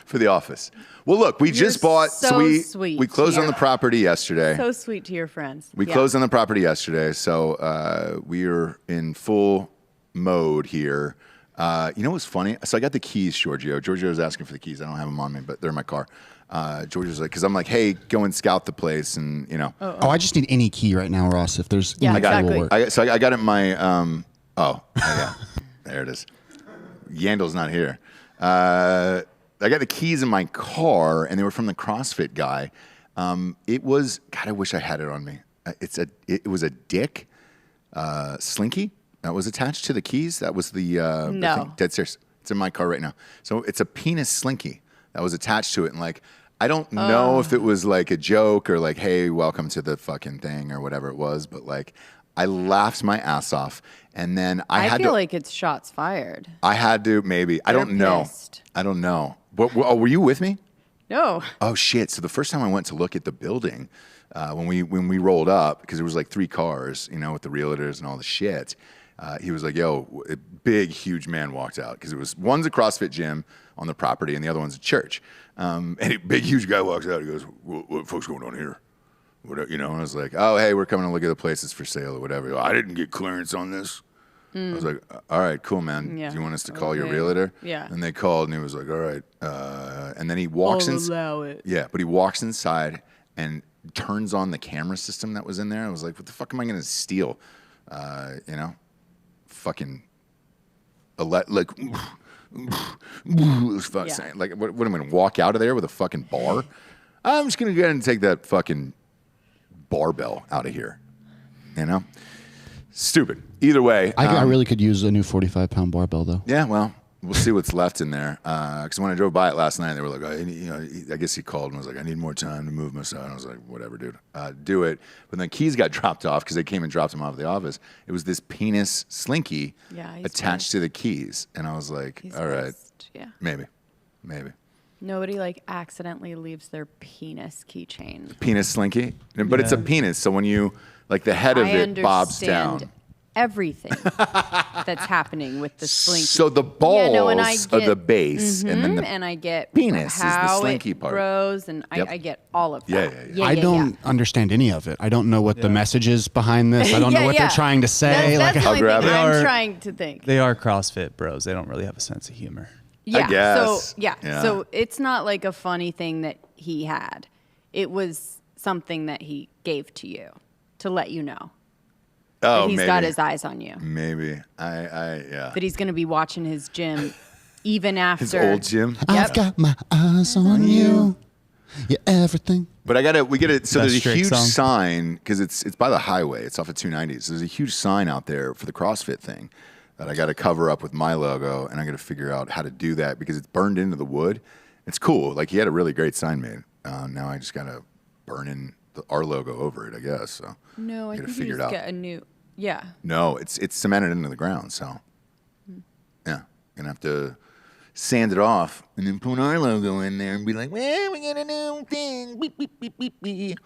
For the office. Well, look, we just bought. so we sweet. we closed on Yeah. the property yesterday. So sweet to your friends. We Yeah. closed on the property yesterday, so we are in full mode here. You know what's funny? So I got the keys, Giorgio. Giorgio was asking for the keys. I don't have them on me, but they're in my car. Giorgio's like, because I'm like, hey, go and scout the place, and you know. Oh, I just need any key right now, Ross. If there's Yeah, any key will exactly. work. So I got it in my. Yeah, there it is. Yandel's not here. I got the keys in my car, and they were from the CrossFit guy. It was God. I wish I had it on me. It was a dick slinky that was attached to the keys. That was the No. thing. Dead serious. It's in my car right now. So it's a penis slinky that was attached to it, and like I don't know if it was like a joke or like, hey, welcome to the fucking thing or whatever it was, but like I laughed my ass off, and then I had feel to. like it's shots fired. I had to maybe. I They're don't know. pissed. I don't know. Were you with me? No. Oh shit! So the first time I went to look at the building, when we rolled up, because there was like 3 cars, you know, with the realtors and all the shit. He was like, "Yo," a big, huge man walked out because it was one's a CrossFit gym on the property and the other one's a church. And a big, huge guy walks out. He goes, "What the fuck's going on here?" What, you know, and I was like, "Oh, hey, we're coming to look at the places for sale or whatever." I didn't get clearance on this. I was like, all right, cool, man. Yeah. Do you want us to call your Okay. realtor? Yeah. And they called, and he was like, all right. And then he walks I'll in. allow it. Yeah, but he walks inside and turns on the camera system that was in there. I was like, what the fuck am I going to steal? You know, fucking, like, Yeah. like, what am I going to walk out of there with a fucking bar? I'm just going to go ahead and take that fucking barbell out of here. You know? Stupid. Either way. I really could use a new 45-pound barbell, though. Yeah, well, we'll see what's left in there. Because when I drove by it last night, they were like, oh, you know, I guess he called and was like, I need more time to move myself. And I was like, whatever, dude, do it. But then keys got dropped off because they came and dropped him off at the office. It was this penis slinky Yeah, he's attached pissed. to the keys. And I was like, He's all right, pissed. Yeah. maybe. Nobody like accidentally leaves their penis keychain. Penis slinky. But it's a penis. So when you, like the head of I it bobs understand down. everything that's happening with the slinky. So the balls Yeah, no, and I are the get- base. And then the and I get penis is the how slinky it part. grows, and Yep. I get all of Yeah, that. yeah. I don't understand any of it. I don't know what the message is behind this. I don't know Yeah, what yeah. they're trying to say. That's the I'll only grab thing it. I'm They are- trying to think. They are CrossFit bros. They don't really have a sense of humor. Yeah. guess. So yeah. Yeah. So it's not like a funny thing that he had. It was something that he gave to you to let you know Oh, that he's maybe. got his eyes on you. Maybe. Yeah. That he's going to be watching his gym even after His old gym. I've got my eyes on you. You're everything. But we get it. So That's there's a Strict huge song. sign because it's by the highway. It's off of 290. So there's a huge sign out there for the CrossFit thing that I got to cover up with my logo, and I got to figure out how to do that because it's burned into the wood. It's cool. Like he had a really great sign made. Now I just got to burn in our logo over it, I guess. So No, I gotta think you figure it just out. get a new. Yeah. No, it's cemented into the ground. So yeah, gonna have to sand it off and then put our logo in there and be like, well, we got a new thing. Beep, beep, beep, beep, beep.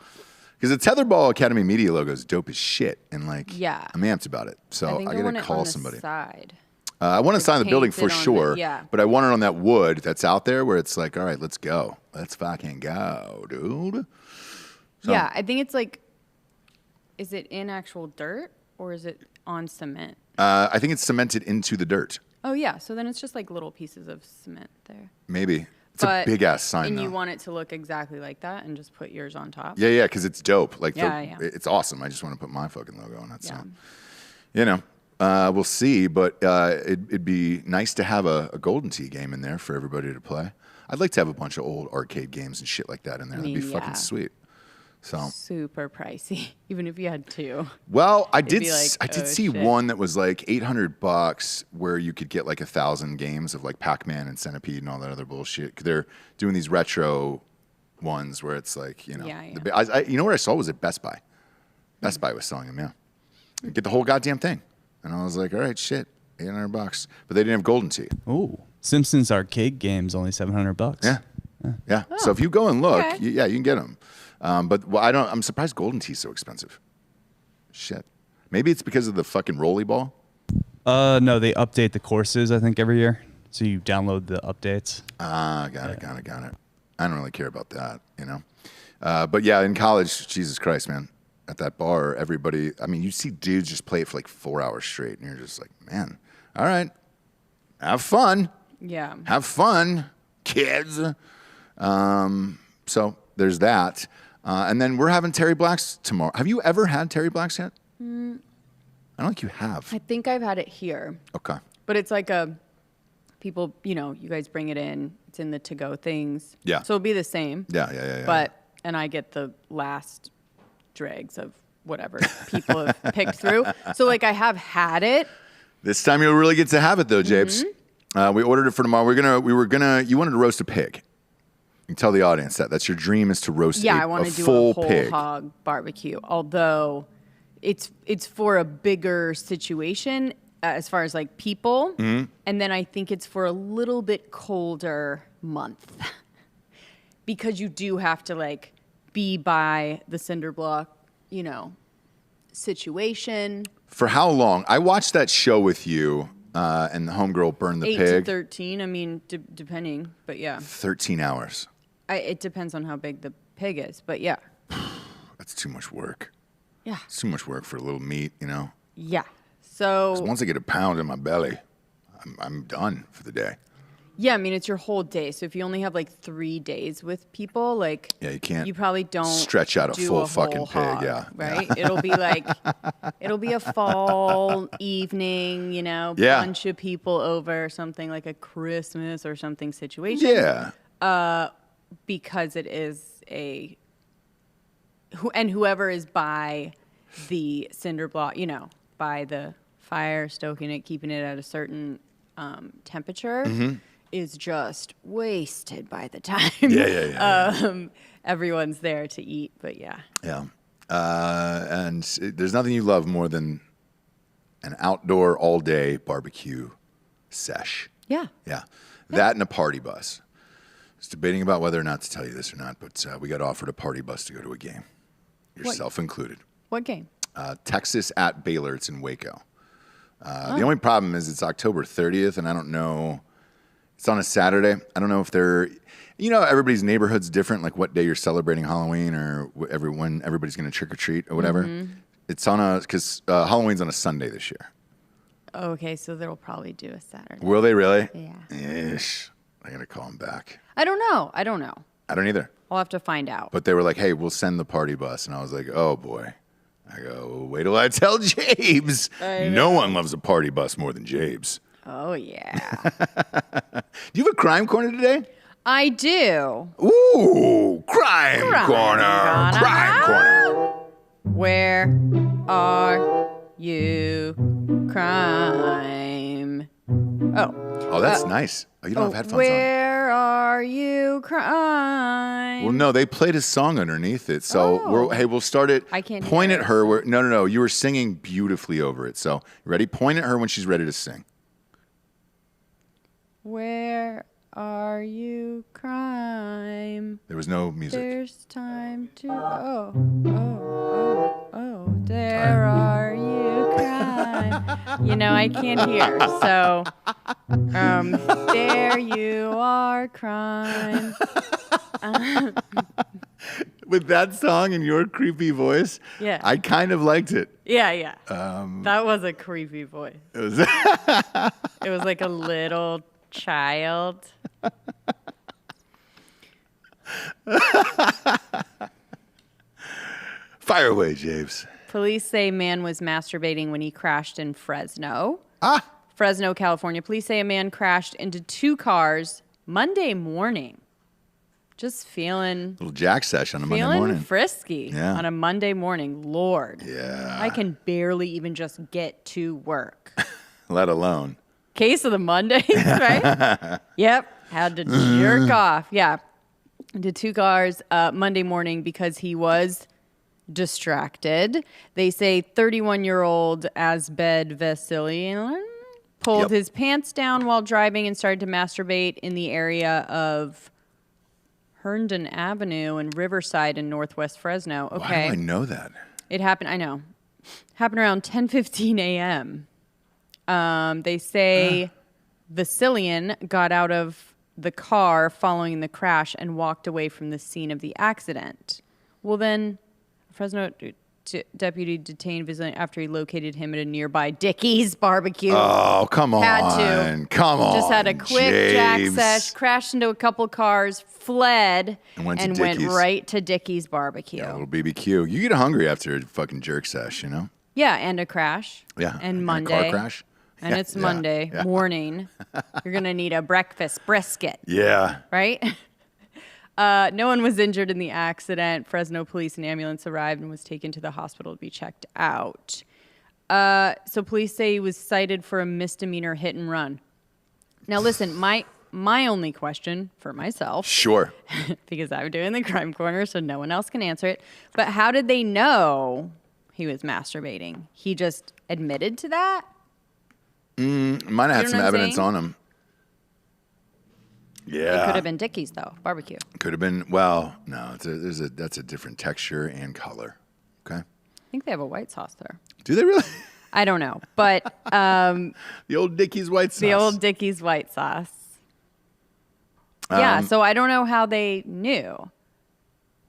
Because the Tetherball Academy Media logo is dope as shit, and like, Yeah. I'm amped about it. So I think I I gotta want it call on the somebody. side. I want to sign the building for painted on the- sure, yeah. but I want it on that wood that's out there where it's like, all right, let's go, let's fucking go, dude. So- Yeah, I think it's like, is it in actual dirt or is it on cement? I think it's cemented into the dirt. Oh yeah, so then it's just like little pieces of cement there. Maybe it's a big ass sign. And though. you want it to look exactly like that, and just put yours on top. Yeah, because it's dope. Like, Yeah. it's awesome. I just want to put my fucking logo on it. Yeah. So, you know, we'll see. But it'd be nice to have a Golden Tee game in there for everybody to play. I'd like to have a bunch of old arcade games and shit like that in there. That'd be mean, fucking yeah. sweet. So super pricey, even if you had two. well, I It'd did be like, I did oh, see shit. one that was like $800 where you could get like 1,000 games of like Pac-Man and Centipede and all that other bullshit. They're doing these retro ones where it's like, you know, Yeah, yeah. you know what I saw was at Best Buy. Best Buy was selling them, yeah. Get the whole goddamn thing. And I was like, all right, shit, $800. But they didn't have Golden Tee. Ooh, Simpsons arcade game's only $700. Yeah. Yeah. So if you go and look, okay. you can get them. But well, I'm surprised Golden Tee's so expensive. Shit. Maybe it's because of the fucking rolly ball. No, they update the courses, I think, every year. So you download the updates. Got it. I don't really care about that, you know. But yeah, in college, Jesus Christ, man. At that bar, everybody, I mean, you see dudes just play it for like 4 hours straight, and you're just like, man, all right, have fun. Yeah. Have fun, kids. So there's that. And then we're having Terry Black's tomorrow. Have you ever had Terry Black's yet? I don't think you have. I think I've had it here, Okay. but it's like people, you know, you guys bring it in. It's in the to-go things. Yeah. So it'll be the same. Yeah. But, and I get the last dregs of whatever people have picked through. So like I have had it. This time you'll really get to have it though, Japes. We ordered it for tomorrow. You wanted to roast a pig. You tell the audience that. That's your dream, is to roast Yeah, I a want to do full a whole pig. hog barbecue. Although it's for a bigger situation as far as like people. Mm-hmm. And then I think it's for a little bit colder month. Because you do have to like be by the cinder block, you know, situation. For how long? I watched that show with you, and the homegirl burned the 8 pig. to 13, I mean, depending, but yeah. 13 hours. It depends on how big the pig is, but yeah. That's too much work. Yeah. It's too much work for a little meat, you know? Yeah. So, Once I get a pound in my belly, I'm done for the day. yeah, I mean, it's your whole day. So if you only have like 3 days with people, like, Yeah, you can't you probably don't stretch out a do full a fucking whole pig, hog, yeah. right? It'll be like, it'll be a fall evening, you know, Yeah. bunch of people over, something like a Christmas or something situation. Yeah. Because it is and whoever is by the cinder block, you know, by the fire, stoking it, keeping it at a certain temperature, Mm-hmm. is just wasted by the time Yeah. everyone's there to eat. But yeah. Yeah. And there's nothing you love more than an outdoor all-day barbecue sesh. Yeah. Yeah. That and a party bus. I was debating about whether or not to tell you this or not, but we got offered a party bus to go to a game, yourself included. What game? Texas at Baylor. It's in Waco. The only problem is it's October 30th, and I don't know. It's on a Saturday. I don't know if they're, you know, everybody's neighborhood's different, like what day you're celebrating Halloween or when everybody's going to trick or treat or whatever. Mm-hmm. It's on because Halloween's on a Sunday this year. Okay, so they'll probably do a Saturday. Will they really? Yeah. Ish. I got to call them back. I don't know. I don't know. I don't either. I'll have to find out. But they were like, hey, we'll send the party bus. And I was like, oh, boy. I go, wait till I tell Jabes. No one loves a party bus more than Jabes. Oh, yeah. Do you have a crime corner today? I do. Ooh, crime corner. corner. Crime corner. Where are you, crime? Oh, that's nice. Oh, you don't have headphones on. Where are you, crime? Well, no, they played a song underneath it. So, we'll start it. I can't Point hear at it, her. so- Where, no. You were singing beautifully over it. So, you ready? Point at her when she's ready to sing. Where are you, crime? There was no music. There's time to. There are you, crime. You know, I can't hear. So, there you are, crime. With that song and your creepy voice, Yeah. I kind of liked it. Yeah. That was a creepy voice. It was It was like a little child. Fire away, James. Police say man was masturbating when he crashed in Fresno. Ah, Fresno, California. Police say a man crashed into two cars Monday morning. Just feeling Little jack sesh on a Monday morning. frisky Yeah. on a Monday morning. Lord. Yeah. I can barely even just get to work. Let alone. Case of the Mondays, right? Yep. Had to jerk off. Yeah. Did 2 cars Monday morning because he was distracted. They say 31-year-old Asbed Vasilian pulled his pants down while driving and started to masturbate in the area of Herndon Avenue and Riverside in Northwest Fresno. Okay. Why do I know that? It happened, I know. Happened around 10:15 a.m. They say Vasilian got out of the car following the crash and walked away from the scene of the accident. Well, then, Fresno deputy detained Vasilian after he located him at a nearby Dickie's barbecue. Oh, come on. Had to. Come on. Just had a quick jack James. sesh, crashed into a couple cars, fled, And went to went Dickie's. right to Dickie's barbecue. Yeah, a little BBQ. You get hungry after a fucking jerk sesh, you know? Yeah, and a crash. Yeah. And a Monday. car crash. And it's Yeah, Monday yeah. morning. You're going to need a breakfast brisket, Yeah. right? No one was injured in the accident. Fresno police and ambulance arrived and was taken to the hospital to be checked out. So police say he was cited for a misdemeanor hit and run. Now, listen, my only question for myself, Sure. because I'm doing the crime corner, so no one else can answer it, but how did they know he was masturbating? He just admitted to that? Might have had know some what I'm evidence saying? on him. Yeah. It could have been Dickie's, though, barbecue. Could have been. Well, no. That's a different texture and color. Okay. I think they have a white sauce there. Do they really? I don't know, but The old Dickie's white sauce. the old Dickie's white sauce. Yeah, so I don't know how they knew.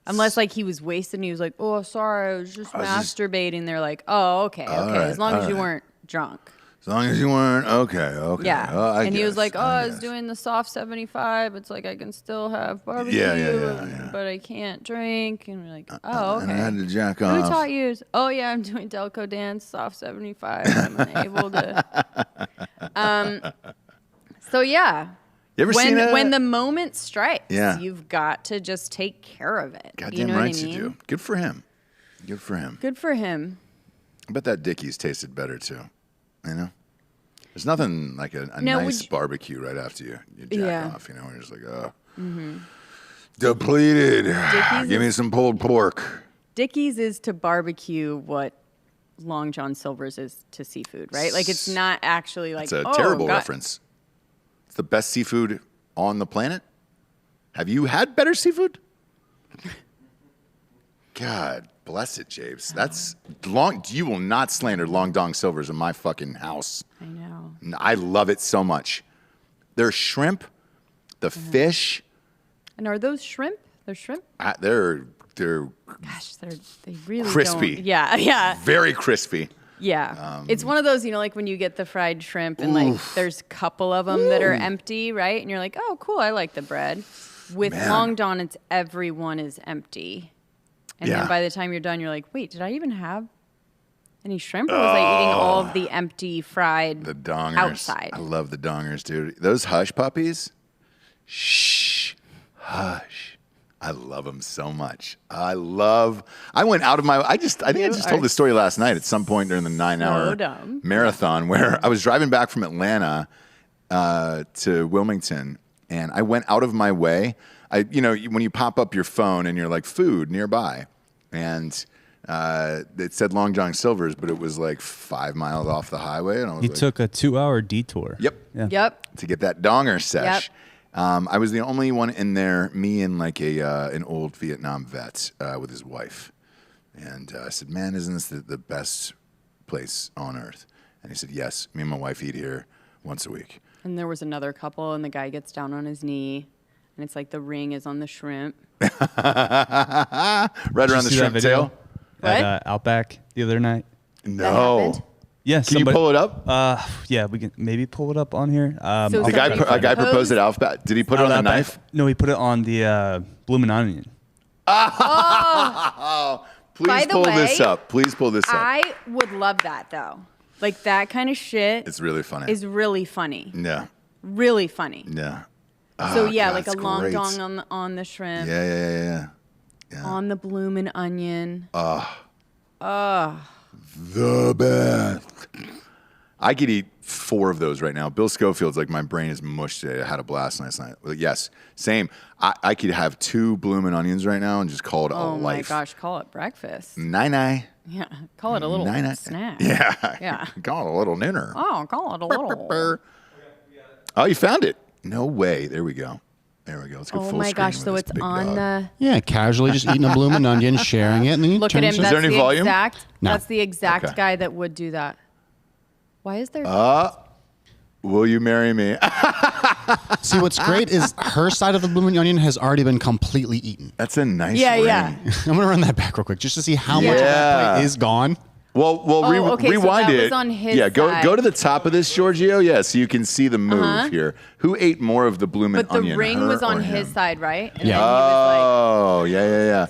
Unless, like, he was wasted and he was like, oh, sorry, I was just masturbating. They're like, oh, okay. right, As long as you all right. weren't drunk. As long as you weren't. Okay. Yeah. Well, I And he was guess, like, oh, I was guess. doing the soft 75. It's like I can still have barbecue, Yeah. but I can't drink. And we're like, oh, okay. And I had to jack Who off. taught you? Oh, yeah, I'm doing Delco dance, soft 75. I'm unable to. So, yeah. You ever seen a... When the moment strikes, Yeah. you've got to just take care of it. Goddamn you know right what I mean? you do. Good for him. Good for him. Good for him. I bet that Dickie's tasted better too. You know? There's nothing like a Now, nice would barbecue right after you jack Yeah. off. You know, you're just like, oh. Depleted. Dickie's Give me some pulled pork. Dickie's is to barbecue what Long John Silver's is to seafood, right? Like it's not actually like It's a oh, terrible God. reference. It's the best seafood on the planet. Have you had better seafood? God bless it, James. That's long. You will not slander Long Dong Silver's in my fucking house. I know. I love it so much. Their shrimp, the fish, And are those shrimp? They're shrimp? they're Gosh, they really Crispy. Don't. Yeah. very crispy. Yeah. It's one of those, like when you get the fried shrimp and like there's a couple of them that are empty, right? And you're like, oh, cool, I like the bread. With Man. Long John, it's everyone is empty. And Yeah. then by the time you're done, you're like, wait, did I even have any shrimp? Or was I eating all of the empty fried The dongers. outside? I love the dongers, dude. Those hush puppies. Shh. Hush. I love them so much. I went out of my, I think I just told this story last night at some point during the 9-hour dumb. marathon where I was driving back from Atlanta to Wilmington and I went out of my way. When you pop up your phone and you're like food nearby and it said Long John Silver's, but it was like 5 miles off the highway. And I was He like, took a 2-hour detour. Yep. Yeah. Yep. To get that donger sesh. Yep. I was the only one in there, me and like an old Vietnam vet with his wife. And I said, man, isn't this the best place on earth? And he said, yes, me and my wife eat here once a week. And there was another couple, and the guy gets down on his knee, and it's like the ring is on the shrimp. Right Did you around the see that shrimp video tail? What? At Outback the other night. No. happened? Yeah, Can you pull it up? Yeah, we can maybe pull it up on here. So I'll- The guy, Somebody a guy proposed at Outback. Did he put it on the Outback. knife? No, he put it on the bloomin' onion. Please By the pull this way, up. Please pull this up. I would love that, though. Like, that kind of shit It's really funny. is really funny. Yeah. Really funny. Yeah. So yeah, God, like a it's long great. dong on the shrimp, Yeah. on the bloomin' onion. The best. I could eat 4 of those right now. Bill Schofield's like, my brain is mush today. I had a blast last night. Yes, same. I could have 2 bloomin' onions right now and just call it a Oh my life. gosh, call it breakfast. Night. Yeah, call it a little Night. snack. Yeah. Yeah. Call it a little nooner. Oh, call it a little. Oh, you found it. No way. There we go. Let's go Oh full my screen gosh, with so this it's big on dog. the. Yeah, casually just eating a bloomin' onion, sharing it, and then you Look turn at him. some- Is That's there any the volume? exact. No. That's the exact Okay. guy that would do that. Why is there? Will you marry me? See, what's great is her side of the bloomin' onion has already been completely eaten. That's a nice Yeah, ring. yeah. I'm gonna run that back real quick just to see how much of Yeah. that plate is gone. Well, okay, so rewind that it. was on his yeah, go side. to the top of this, Giorgio. Yeah, so you can see the move here. Who ate more of the bloomin' but the onion? ring her was on or his him? side, right? And Yeah. then he was Oh, yeah.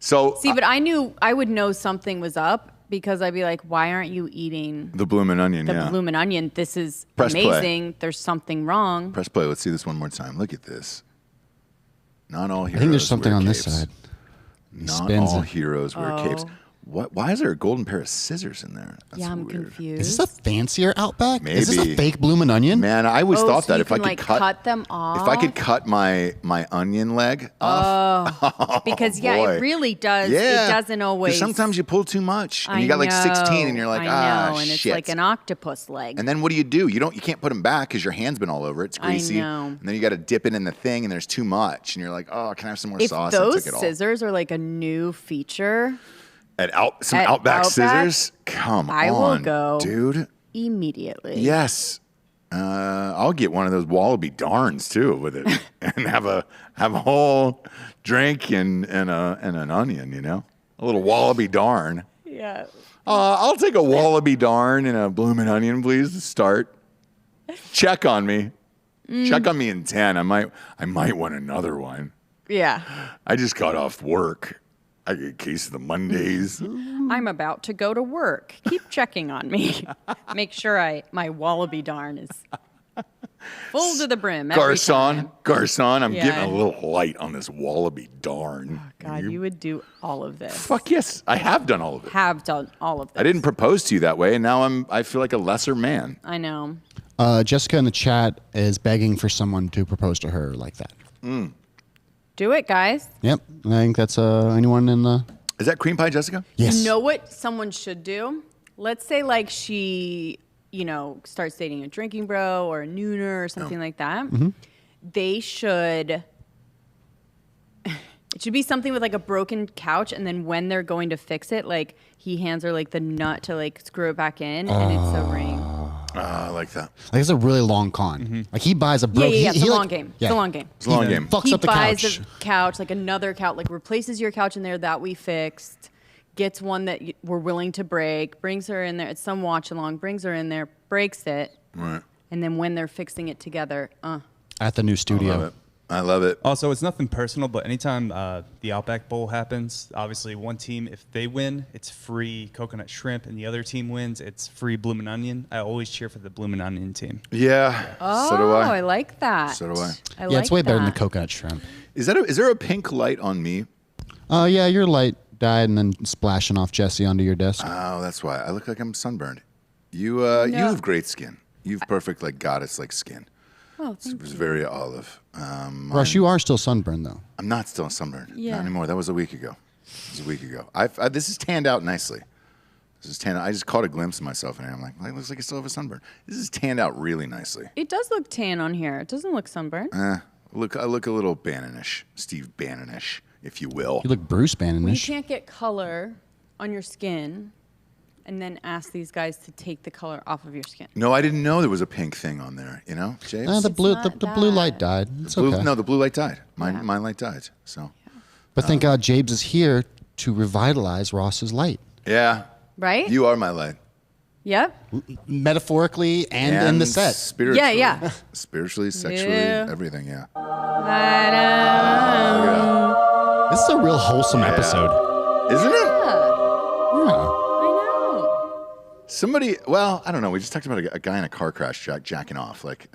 So like, see, but I knew I would know something was up because I'd be like, why aren't you eating the bloomin' onion. the yeah. bloomin' onion? This is Press play. amazing. There's something wrong. Press play. Let's see this one more time. Look at this. Not all heroes. I think there's something wear on this capes. side. Not spins all it. heroes wear capes. What? Why is there a golden pair of scissors in there? That's Yeah, I'm weird. confused. Is this a fancier Outback? Is this Maybe. a fake bloomin' onion? Man, I always Oh, thought so that you if I can, could like, cut them off? if I could cut my onion leg off, Because yeah, boy. it really does. yeah, It doesn't 'Cause always. sometimes you pull too much, and I you got like 16, know, and you're like, I know, and shit. it's like an octopus leg. And then what do? You can't put them back because your hand's been all over it. It's greasy. know. And then you got to dip it in the thing, and there's too much, and you're like, oh, can I have some more if sauce? those and took it all. scissors are like a new feature, Some at Outback Outback, scissors. Come I on, will go. dude. immediately. Yes. I'll get one of those wallaby darns too with it, and have a whole drink and an onion. A little wallaby darn. Yeah. I'll take a wallaby darn and a bloomin' onion, please, to start. Check on me. Check on me in 10. I might want another one. Yeah. I just got off work. I get a case of the Mondays. I'm about to go to work. Keep checking on me. Make sure my wallaby darn is full to the brim. Every time. Garcon, I'm Yeah. getting a little light on this wallaby darn. God, you would do all of this. Fuck yes, I have done all of it. Have done all of this. I didn't propose to you that way, and now I feel like a lesser man. I know. Jessica in the chat is begging for someone to propose to her like that. Do it, guys. Yep, I think that's anyone in the. Is that cream pie, Jessica? Yes. You know what someone should do? Let's say like she, starts dating a drinking bro or a nooner or something like that. Mm-hmm. They should. It should be something with like a broken couch, and then when they're going to fix it, like he hands her like the nut to like screw it back in, and it's a ring. I like that. Like it's a really long con. Like he buys a Yeah, broken. yeah, it's a long game. It's a long game. It's a long game. Fucks He up the buys couch. a couch, like another couch, like replaces your couch in there that we fixed, gets one that we're willing to break, brings her in there. It's some watch along, brings her in there, breaks it, Right. and then when they're fixing it together, At the new studio. I love it. Also, it's nothing personal, but anytime the Outback Bowl happens, obviously one team, if they win, it's free coconut shrimp, and the other team wins, it's free bloomin' onion. I always cheer for the bloomin' onion team. Yeah. So do I I. like that. So do I. Yeah, it's way better than the that. coconut shrimp. Is there a pink light on me? Yeah, your light died and then splashing off Jesse onto your desk. Oh, that's why. I look like I'm sunburned. You have great skin. You've perfect like goddess like skin. Oh, It was very olive. Rush, you are still sunburned though. I'm not still sunburned. Yeah. Not anymore. That was a week ago. This is tanned out nicely. This is tanned out. I just caught a glimpse of myself and I'm like, it looks like I still have a sunburn. This is tanned out really nicely. It does look tan on here. It doesn't look sunburned. I look a little Bannon-ish, Steve Bannon-ish, if you will. You look Bruce Well, you Bannon-ish. can't get color on your skin and then ask these guys to take the color off of your skin. No, I didn't know there was a pink thing on there. James? The blue, not the blue light that. died. It's Blue- okay. No, the blue light died. Mine light died. So But thank God Jabes is here to revitalize Ross's light. yeah, Right? you are my light. Yep. Metaphorically and in the set. Spiritually. Yeah, yeah. Spiritually, sexually, Yeah. everything. Yeah. This is a real wholesome episode. Isn't it? Yeah. I know. Somebody, well, I don't know. We just talked about a guy in a car crash jacking off. Like,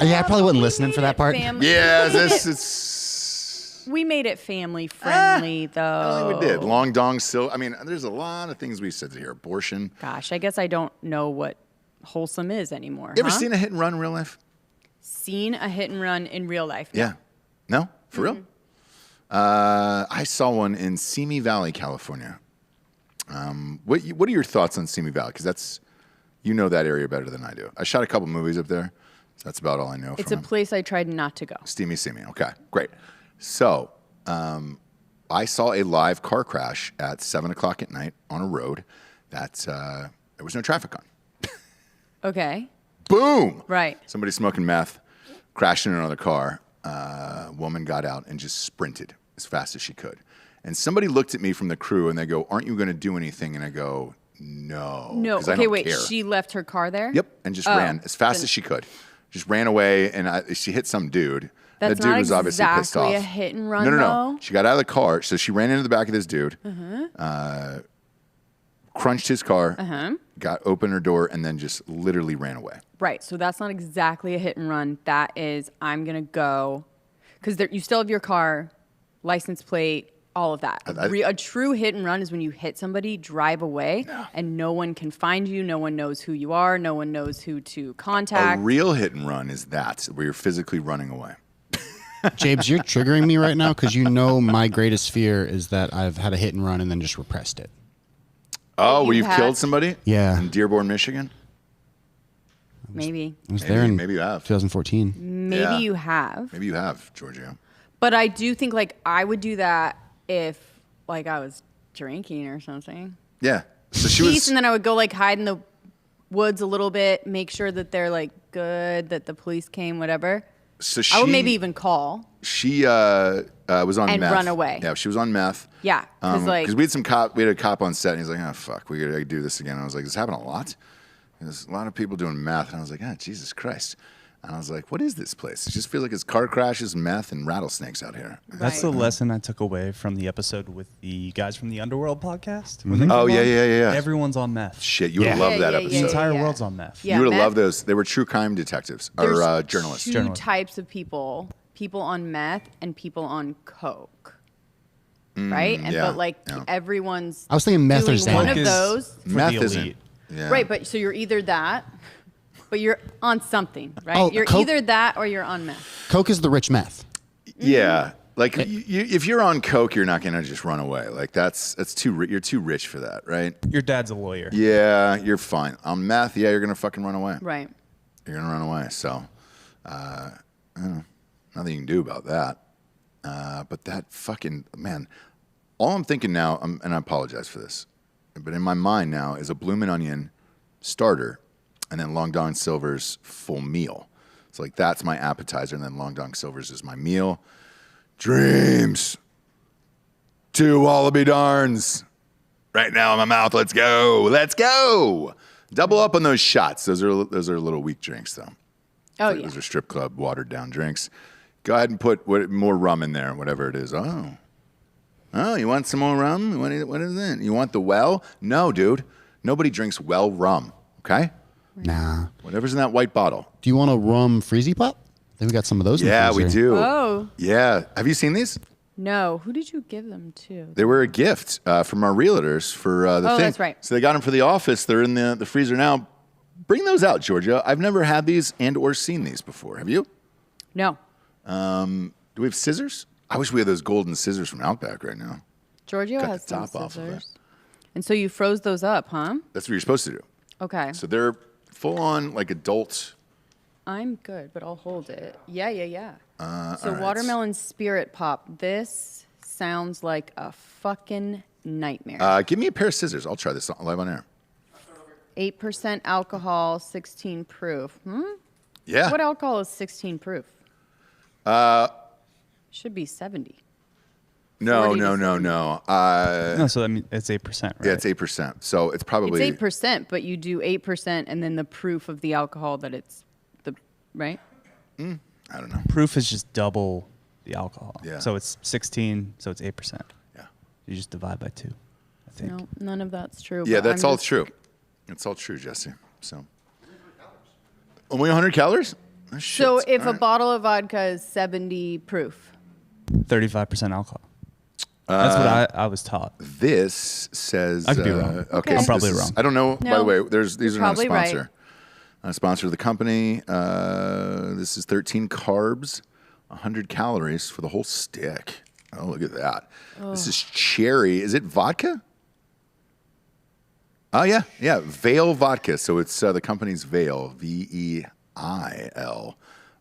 Yeah, I probably wasn't we listening for made that it part. Yeah, it's. We made it family friendly, though. I don't think we did. Long dong still. I mean, there's a lot of things we said here. Abortion. Gosh, I guess I don't know what wholesome is anymore. You ever huh? seen a hit and run in real life? Seen a hit and run in real life? Yeah. No? For real? I saw one in Simi Valley, California. What are your thoughts on Simi Valley? Because you know that area better than I do. I shot a couple movies up there. So that's about all I know It's from a place I tried not to go. Steamy Simi. Okay, great. So I saw a live car crash at 7 o'clock at night on a road that there was no traffic on. Okay. Boom! Right. Somebody smoking meth, crashed into another car. Woman got out and just sprinted as fast as she could. And somebody looked at me from the crew and they go, "Aren't you going to do anything?" And I go, "No." No. 'cause I Okay, don't wait. care. She left her car there? Yep, and just ran as fast as she could. Just ran away, and she hit some dude. That's that dude not was obviously pissed off. exactly a hit and run, No. though. She got out of the car, so she ran into the back of this dude, crunched his car, opened her door, and then just literally ran away. Right. So that's not exactly a hit and run. That is, I'm going to go, because you still have your car, license plate, all of that. A true hit and run is when you hit somebody, drive away, and no one can find you. No one knows who you are. No one knows who to contact. A real hit and run is that, where you're physically running away. James, you're triggering me right now because you know my greatest fear is that I've had a hit and run and then just repressed it. Oh, where you've had- killed somebody? Yeah. In Dearborn, Michigan? Maybe. I was there in maybe you have. 2014. Maybe Yeah. you have. Maybe you have, Giorgio. But I do think, like, I would do that if, like, I was drinking or something. Yeah. So she Peace, was. and then I would go, like, hide in the woods a little bit, make sure that they're, like, good, that the police came, whatever. So she, I would maybe even call. She was on And meth. run away. Yeah, she was on meth. Yeah, 'cause, like- we had a cop on set, and he's like, "Oh fuck, we gotta do this again." I was like, "This happened a lot. There's a lot of people doing meth," and I was like, "Ah, Jesus Christ." And I was like, "What is this place? It just feels like it's car crashes, meth, and rattlesnakes out here." That's the Right. lesson I took away from the episode with the guys from the Underworld podcast. Oh, When they came yeah. on, Everyone's on meth. Shit, you would have Yeah. loved that Yeah, episode. The entire world's on meth. Yeah, You would have meth- loved those. They were true crime detectives There's or journalists. two Journalists. types of people on meth and people on coke. Right? And yeah, but like yeah. everyone's I was thinking meth or doing one Xanax. of those. For Meth the isn't. elite. Yeah. Right, but so you're either that, but you're on something, right? Oh, You're coke- either that or you're on meth. Coke is the rich meth. Yeah, like if you're on coke, you're not gonna just run away. Like that's you're too rich for that, right? Your dad's a lawyer. Yeah, you're fine. On meth, yeah, you're gonna fucking run away. Right. You're gonna run away. So, I don't know. Nothing you can do about that. But that fucking man. All I'm thinking now, and I apologize for this, but in my mind now is a bloomin' onion starter, and then Long Don Silver's full meal. It's like that's my appetizer, and then Long Don Silver's is my meal. Dreams. 2 Wallaby Darns. Right now in my mouth. Let's go. Let's go. Double up on those shots. Those are little weak drinks though. Oh yeah. Those are strip club watered down drinks. Go ahead and put more rum in there, whatever it is. Oh, you want some more rum? What is it? You want the well? No, dude. Nobody drinks well rum. Okay. Nah. Whatever's in that white bottle. Do you want a rum freezy pop? I think we got some of those. in the Yeah, we freezer. do. Oh Yeah. Have you seen these? no, who did you give them to? They were a gift from our realtors for the Oh, thing. that's right. So they got them for the office. They're in the freezer now. Bring those out, Georgia. I've never had these and or seen these before. Have you? No, Do we have scissors? I wish we had those golden scissors from Outback right now. Giorgio Cut has the some top off of it. scissors. And so you froze those up, huh? That's what you're supposed to do. Okay. So they're full on like adult. I'm good, but I'll hold it. Yeah. So all right. watermelon spirit pop. This sounds like a fucking nightmare. Give me a pair of scissors. I'll try this live on air. 8% alcohol, 16 proof. Yeah. What alcohol is 16 proof? Should be 70. No. 40 to 70. No, so I mean it's 8%, right? Yeah, it's 8%. So it's probably It's 8%, but you do 8% and then the proof of the alcohol that it's right? I don't know. Proof is just double the alcohol. Yeah. So it's 16, so it's 8%. Yeah. You just divide by 2, I think. No, none of that's true. Yeah, but that's I'm all just- true. It's all true, Jesse. So only 100 calories? So shit. if All a right. bottle of vodka is 70 proof, 35% alcohol. That's what I was taught. This says I could be wrong. Okay, Okay. so I'm probably this is- wrong. I don't know. By the No, way, these you're are not a probably right. sponsor. Not a sponsor of the company. This is 13 carbs, 100 calories for the whole stick. Oh, look at that. This is cherry. Is it vodka? Oh yeah, Veil vodka. So it's the company's Veil, VEIL.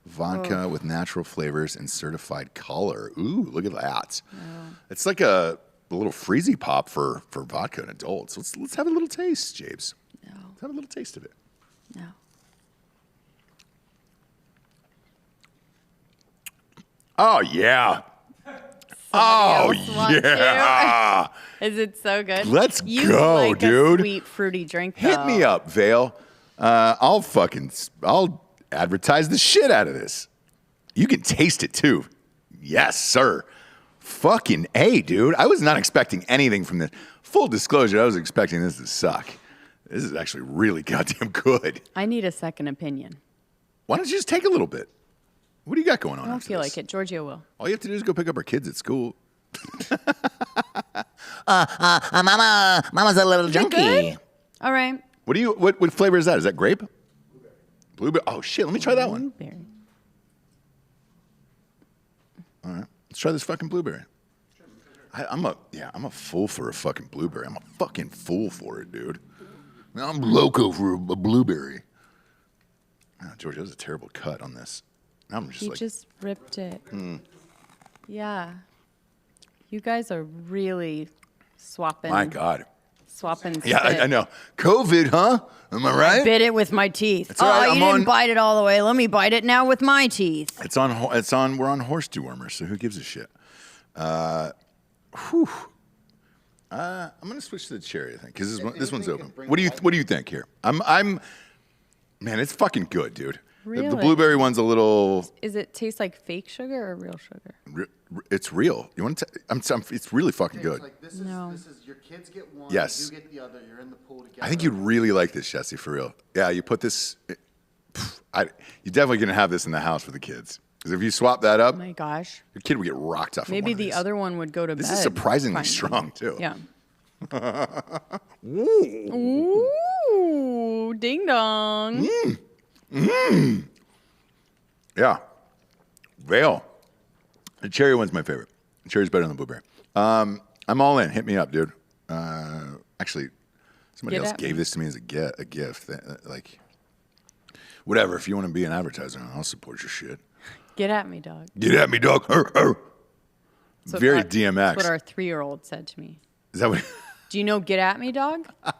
Vodka with natural flavors and certified color. Ooh, look at that. It's like a little freezy pop for vodka and adults. Let's have a little taste, Jabes. No. Let's have a little taste of it. No. Oh yeah. Oh else want yeah. Is it so good? Let's You go, like dude. A sweet fruity drink. Hit me up, Vale. I'll advertise the shit out of this. You can taste it too. Yes, sir. Fucking A, dude. I was not expecting anything from this. Full disclosure, I was expecting this to suck. This is actually really goddamn good. I need a second opinion. Why don't you just take a little bit? What do you got going on? I don't after feel this? like it. Giorgio will. All you have to do is go pick up our kids at school. Mama's a little junkie. Good? All right. What flavor is that? Is that grape? Blueberry. Oh shit, let me try that one. Blueberry. All right. Let's try this fucking blueberry. I'm a fool for a fucking blueberry. I'm a fucking fool for it, dude. I'm loco for a blueberry. Oh, George, that was a terrible cut on this. Now I'm just He like, just ripped it. Yeah. You guys are really swapping. my God. Swapping. Yeah, spit. I know. COVID, huh? Am I right? Bit it with my teeth. That's all right, you I'm didn't on- bite it all the way. Let me bite it now with my teeth. We're on horse dewormer, so who gives a shit? Whew. I'm gonna switch to the cherry, I think, because this one's open. What do you think here? Man, it's fucking good, dude. The Really? blueberry one's a little. Is it taste like fake sugar or real sugar? It's real. You want to? It's really fucking Okay, good. it's like this No. is your kids get one, Yes. you get the other, you're in the pool together. I think you'd really like this, Jesse, for real. Yeah, you put this. You're definitely gonna have this in the house for the kids. Because if you swap that up, Oh my gosh. your kid would get rocked off. Maybe of one the of these. other one would go to bed. This is surprisingly finally. strong too. Yeah. Ooh, ding dong. Yeah. Vale. The cherry one's my favorite. The cherry's better than the blueberry. I'm all in. Hit me up, dude. Actually, somebody Get else at gave me. this to me as a gift. Like, whatever. If you want to be an advertiser, I'll support your shit. Get at me, dog. Get at me, dog. That's what Very our- DMX. That's what our 3-year-old said to me. Is that what? Do you know Get At Me, dog? I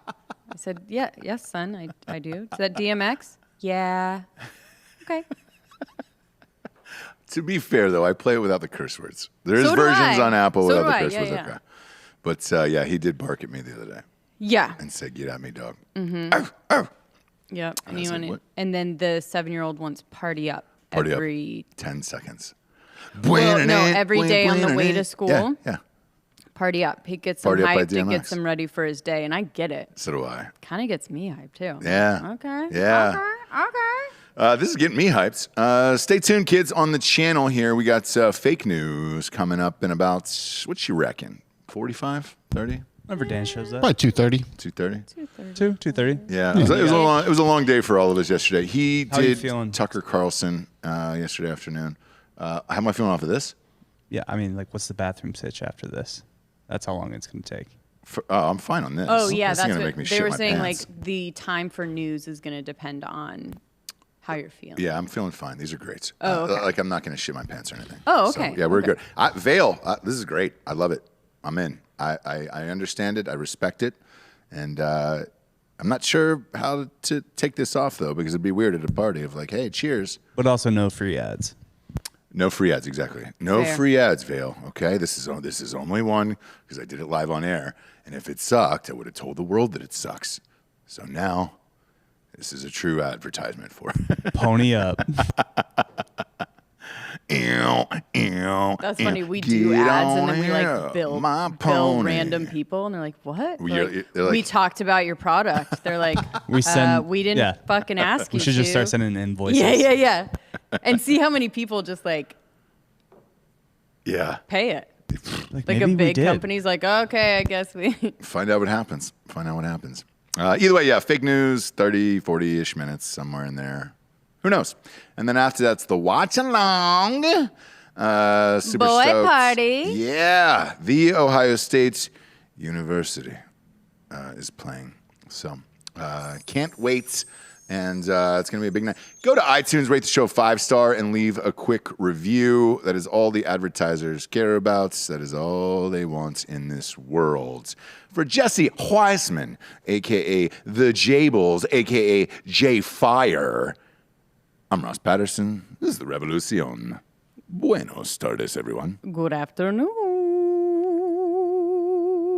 said, yeah, yes, son, I do. Is that DMX? Yeah. Okay. To be fair, though, I play it without the curse words. There is So do versions I. on Apple So without do the I. curse Yeah, words. yeah. Okay. But yeah, he did bark at me the other day Yeah. and said, "Get at me, dog." Yep. And I said, "What?" And then the 7-year-old wants party up Party up. every 10 seconds. Well, no, every day on the way to school. Yeah. party up. He gets him Party up by hyped. It DMX. gets him ready for his day, and I get it. So do I. Kind of gets me hyped too. Yeah. Okay. Yeah. Okay. This is getting me hyped. Stay tuned, kids, on the channel here. We got fake news coming up in about, what you reckon, 45, 30, Whenever Dan shows up. Probably 2:30. 2:30? 2:30. Yeah, it was a long day for all of us yesterday. He How you did feeling? Tucker Carlson yesterday afternoon. How am I feeling off of this? Yeah, I mean, like, what's the bathroom sitch after this? That's how long it's going to take. I'm fine on this. Oh yeah, This that's is gonna what make me they shit were my saying. pants. Like the time for news is going to depend on how you're feeling. Yeah, I'm feeling fine. These are great. Oh, okay. Like I'm not going to shit my pants or anything. Oh, So, okay. yeah, we're Okay. good. Vale, this is great. I love it. I'm in. I understand it. I respect it. And I'm not sure how to take this off, though, because it'd be weird at a party of like, hey, cheers. But also no free ads. No free ads, exactly. No Fair. free ads, Vale. Okay, this is only one because I did it live on air, and if it sucked, I would have told the world that it sucks. So now, this is a true advertisement for. Pony up. That's funny. We do ads and then we like bill random people, and they're like, "What?" They're we like- talked about your product. They're like, We send. "We didn't yeah. fucking ask you." We should just to." start sending invoices. Yeah. and see how many people just like Yeah. pay it. Like Like maybe a we big did. company's like, okay, I guess we. Find out what happens. Either way, yeah, fake news, 30, 40-ish minutes, somewhere in there. Who knows? And then after that's the watch along. Super Boy stoked. party. Yeah. The Ohio State University is playing. So can't wait. And it's going to be a big night. Go to iTunes, rate the show 5-star, and leave a quick review. That is all the advertisers care about. That is all they want in this world. For Jesse Weissman, a.k.a. The Jables, a.k.a. J Fire, I'm Ross Patterson. This is The Revolucion. Buenos tardes, everyone. Good afternoon.